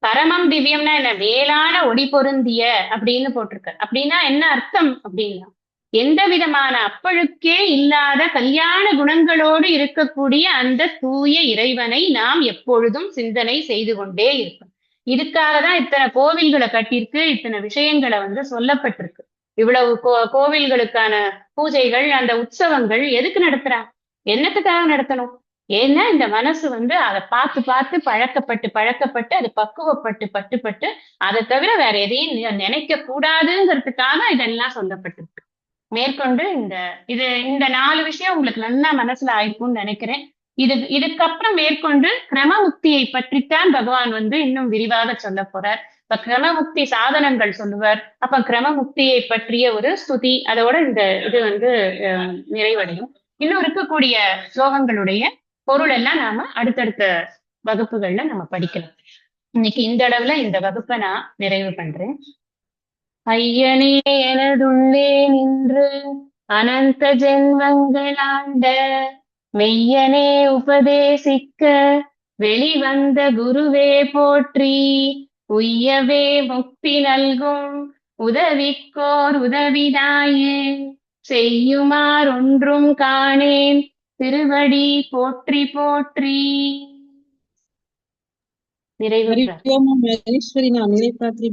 பரமம் திவ்யம்னா என்ன? மேலான ஒளி பொருந்திய அப்படின்னு போட்டிருக்க. அப்படின்னா என்ன அர்த்தம் அப்படின்னா, எந்த விதமான அப்பழுக்கே இல்லாத கல்யாண குணங்களோடு இருக்கக்கூடிய அந்த தூய இறைவனை நாம் எப்பொழுதும் சிந்தனை செய்து கொண்டே இருப்போம். இதுக்காக தான் இத்தனை கோவில்களை கட்டியிருக்கு, இத்தனை விஷயங்களை சொல்லப்பட்டிருக்கு. இவ்வளவு கோவில்களுக்கான பூஜைகள், அந்த உற்சவங்கள் எதுக்கு நடத்துறாங்க? என்னத்துக்காக நடத்தணும்? ஏன்னா இந்த மனசு அதை பார்த்து பார்த்து பழக்கப்பட்டு அது பக்குவப்பட்டு அதை தவிர வேற எதையும் நினைக்க கூடாதுங்கிறதுக்காக இதெல்லாம் சொல்லப்பட்டிருக்கு. மேற்கொண்டு இந்த 4 விஷயம் உங்களுக்கு நல்லா மனசுல ஆயிருக்கும்னு நினைக்கிறேன். இதுக்கப்புறம் மேற்கொண்டு கிரமமுக்தியை பற்றித்தான் பகவான் இன்னும் விரிவாக சொல்ல போறார். இப்ப கிரமமுக்தி சாதனங்கள் சொல்லுவார். அப்ப கிரமமுக்தியை பற்றிய ஒரு ஸ்துதி, அதோட இந்த இது நிறைவடையும். இன்னும் இருக்கக்கூடிய ஸ்லோகங்களுடைய பொருள் எல்லாம் நாம அடுத்தடுத்த வகுப்புகள்ல நம்ம படிக்கலாம். இன்னைக்கு இந்த அளவுல இந்த வகுப்பை நான் நிறைவு பண்றேன். ஐயனே எனதுள்ளே நின்று அனந்த ஜென்மங்களாண்ட மெய்யனே உபதேசிக்க வெளிவந்த குருவே போற்றி. உய்யவே முக்தி நல்கும் உதவிக்கோர் உதவினாயே செய்யுமார் ஒன்றும் காணேன் திருவடி போற்றி போற்றி. நிறைவு. நான் நிலை பிரார்த்தனை